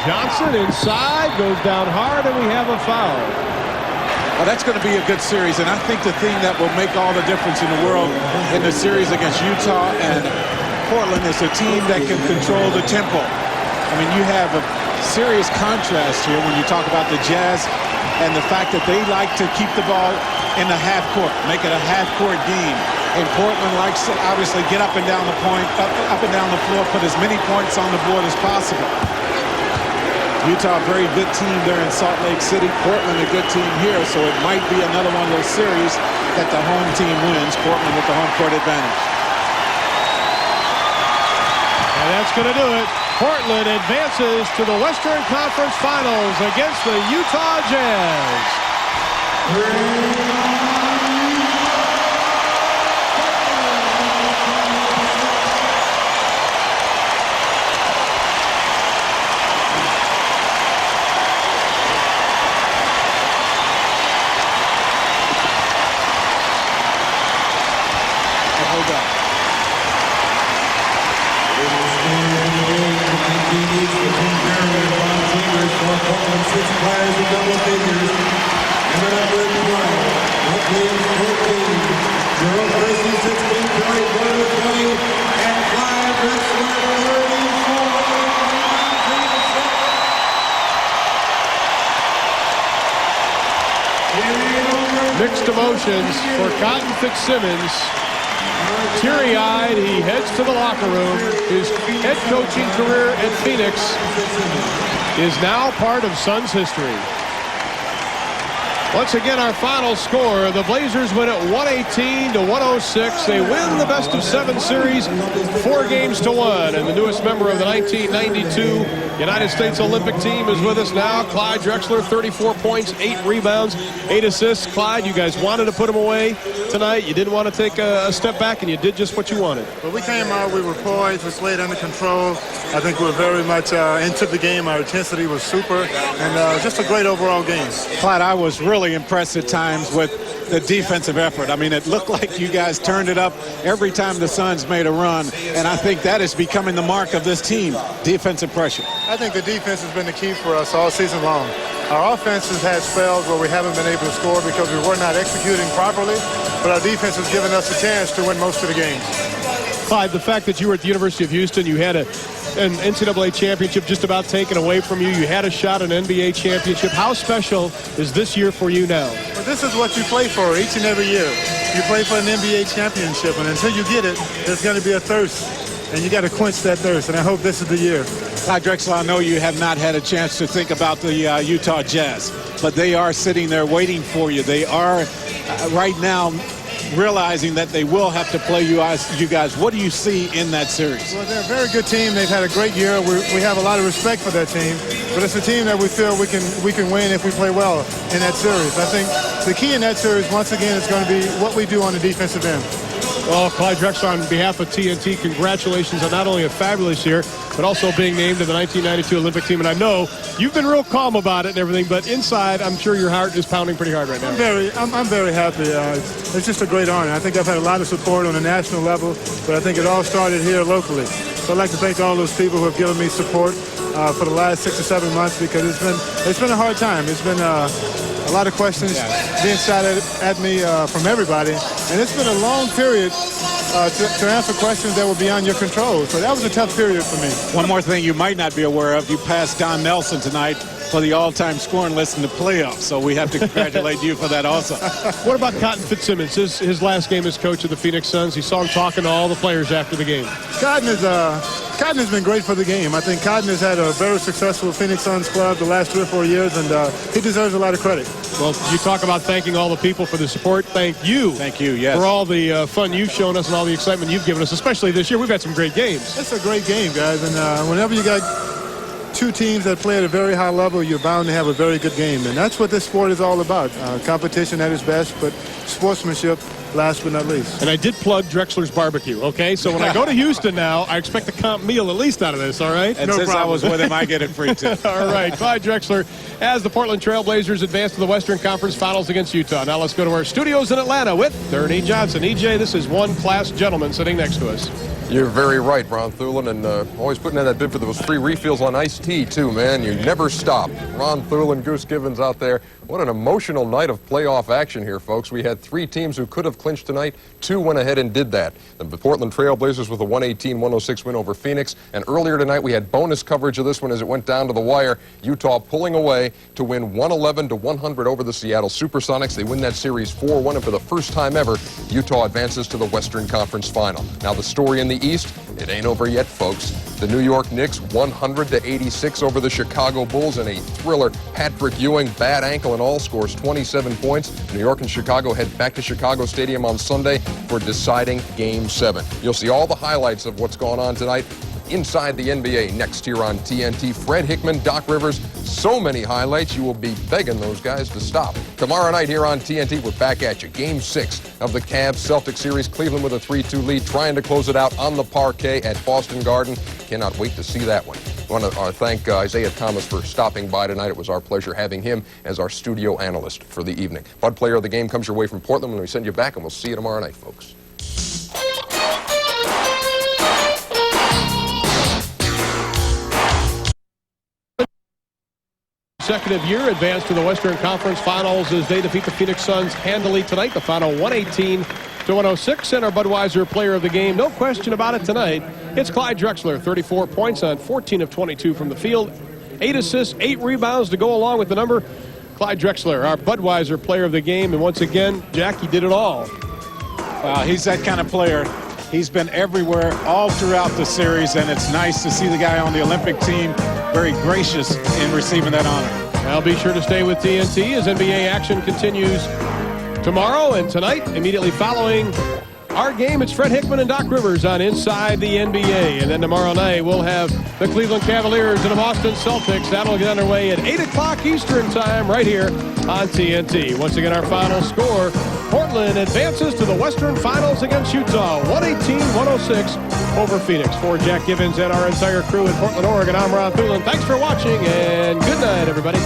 Johnson inside, goes down hard, and we have a foul. Well, that's going to be a good series, and I think the thing that will make all the difference in the world in the series against Utah and Portland is a team that can control the tempo. I mean, you have a serious contrast here when you talk about the Jazz and the fact that they like to keep the ball in the half court, make it a half-court game. And Portland likes to obviously get up and down the point, up and down the floor, put as many points on the board as possible. Utah, a very good team there in Salt Lake City. Portland, a good team here, so it might be another one of those series that the home team wins. Portland with the home court advantage. And that's going to do it. Portland advances to the Western Conference Finals against the Utah Jazz. Mixed emotions for Cotton Fitzsimmons. Teary-eyed, he heads to the locker room. His head coaching career at Phoenix is now part of Suns history. Once again, our final score, the Blazers win at 118-106. They win the best-of-7 series, 4-1. And the newest member of the 1992 United States Olympic team is with us now. Clyde Drexler, 34 points, 8 rebounds, 8 assists. Clyde, you guys wanted to put him away tonight. You didn't want to take a step back, and you did just what you wanted. Well, we came out, we were poised, we played under control. I think we were very much into the game. Our intensity was super, and just a great overall game. Clyde, I was really impressed at times with the defensive effort. I mean, it looked like you guys turned it up every time the Suns made a run, and I think that is becoming the mark of this team, defensive pressure. I think the defense has been the key for us all season long. Our offense has had spells where we haven't been able to score because we were not executing properly, but our defense has given us a chance to win most of the games. Clyde, the fact that you were at the University of Houston, you had an NCAA championship just about taken away from you. You had a shot at an NBA championship. How special is this year for you now? Well, this is what you play for each and every year. You play for an NBA championship, and until you get it, there's going to be a thirst, and you got to quench that thirst, and I hope this is the year. Clyde Drexler, I know you have not had a chance to think about the Utah Jazz, but they are sitting there waiting for you. They are right now realizing that they will have to play you guys. What do you see in that series? Well, they're a very good team. They've had a great year. We have a lot of respect for that team, but it's a team that we feel we can win if we play well in that series. I think the key in that series, once again, is going to be what we do on the defensive end. Well, Clyde Drexler, on behalf of TNT, congratulations on not only a fabulous year, but also being named to the 1992 Olympic team. And I know you've been real calm about it and everything, but inside, I'm sure your heart is pounding pretty hard right now. I'm very happy. It's just a great honor. I think I've had a lot of support on the national level, but I think it all started here locally. So I'd like to thank all those people who have given me support for the last 6 or 7 months, because it's been a hard time. It's been a lot of questions being shot at me from everybody, and it's been a long period to answer questions that were beyond your control. So that was a tough period for me. One more thing you might not be aware of, you passed Don Nelson tonight for the all-time scoring list in the playoffs, so we have to congratulate you for that also. What about Cotton Fitzsimmons? His last game as coach of the Phoenix Suns. He saw him talking to all the players after the game. Cotton has been great for the game. I think Cotton has had a very successful Phoenix Suns club the last 3 or 4 years, and he deserves a lot of credit. Well, you talk about thanking all the people for the support. Thank you. Thank you, yes. For all the fun you've shown us and all the excitement you've given us, especially this year. We've had some great games. It's a great game, guys, and whenever you got two teams that play at a very high level, you're bound to have a very good game, and that's what this sport is all about. Competition at its best, but sportsmanship last but not least. And I did plug Drexler's Barbecue, okay? So when I go to Houston now, I expect a comp meal at least out of this, all right? And since I was with him, I get it free too. All right, Clyde Drexler as the Portland Trail Blazers advance to the Western Conference Finals against Utah. Now let's go to our studios in Atlanta with Ernie Johnson. EJ, this is one class gentleman sitting next to us. You're very right, Ron Thulin, and always putting in that bid for those free refills on iced tea, too, man. You never stop. Ron Thulin, Goose Gibbons out there. What an emotional night of playoff action here, folks. We had 3 teams who could have clinched tonight. 2 went ahead and did that. The Portland Trail Blazers with a 118-106 win over Phoenix. And earlier tonight, we had bonus coverage of this one as it went down to the wire. Utah pulling away to win 111-100 over the Seattle Supersonics. They win that series 4-1, and for the first time ever, Utah advances to the Western Conference Final. Now, the story in the East, it ain't over yet, folks. The New York Knicks 100-86 over the Chicago Bulls in a thriller. Patrick Ewing, bad ankle and all, scores 27 points. New York and Chicago head back to Chicago Stadium on Sunday for deciding Game 7. You'll see all the highlights of what's going on tonight inside the NBA next here on TNT. Fred Hickman, Doc Rivers, so many highlights, you will be begging those guys to stop. Tomorrow night here on TNT, we're back at you. Game 6 of the Cavs-Celtics series. Cleveland with a 3-2 lead, trying to close it out on the parquet at Boston Garden. Cannot wait to see that one. I want to thank Isaiah Thomas for stopping by tonight. It was our pleasure having him as our studio analyst for the evening. Bud Player of the Game comes your way from Portland when we send you back, and we'll see you tomorrow night, folks. Consecutive year advance to the Western Conference Finals as they defeat the Phoenix Suns handily tonight. The final 118-106, and our Budweiser Player of the Game, no question about it tonight. It's Clyde Drexler, 34 points on 14 of 22 from the field, 8 assists, 8 rebounds to go along with the number. Clyde Drexler, our Budweiser Player of the Game, and once again, Jack, he did it all. He's that kind of player. He's been everywhere all throughout the series, and it's nice to see the guy on the Olympic team very gracious in receiving that honor. I'll be sure to stay with TNT as NBA action continues tomorrow and tonight. Immediately following our game, it's Fred Hickman and Doc Rivers on Inside the NBA. And then tomorrow night, we'll have the Cleveland Cavaliers and the Boston Celtics. That'll get underway at 8 o'clock Eastern time right here on TNT. Once again, our final score, Portland advances to the Western Finals against Utah, 118-106 over Phoenix. For Jack Givens and our entire crew in Portland, Oregon, I'm Ron Thulin. Thanks for watching, and good night, everybody.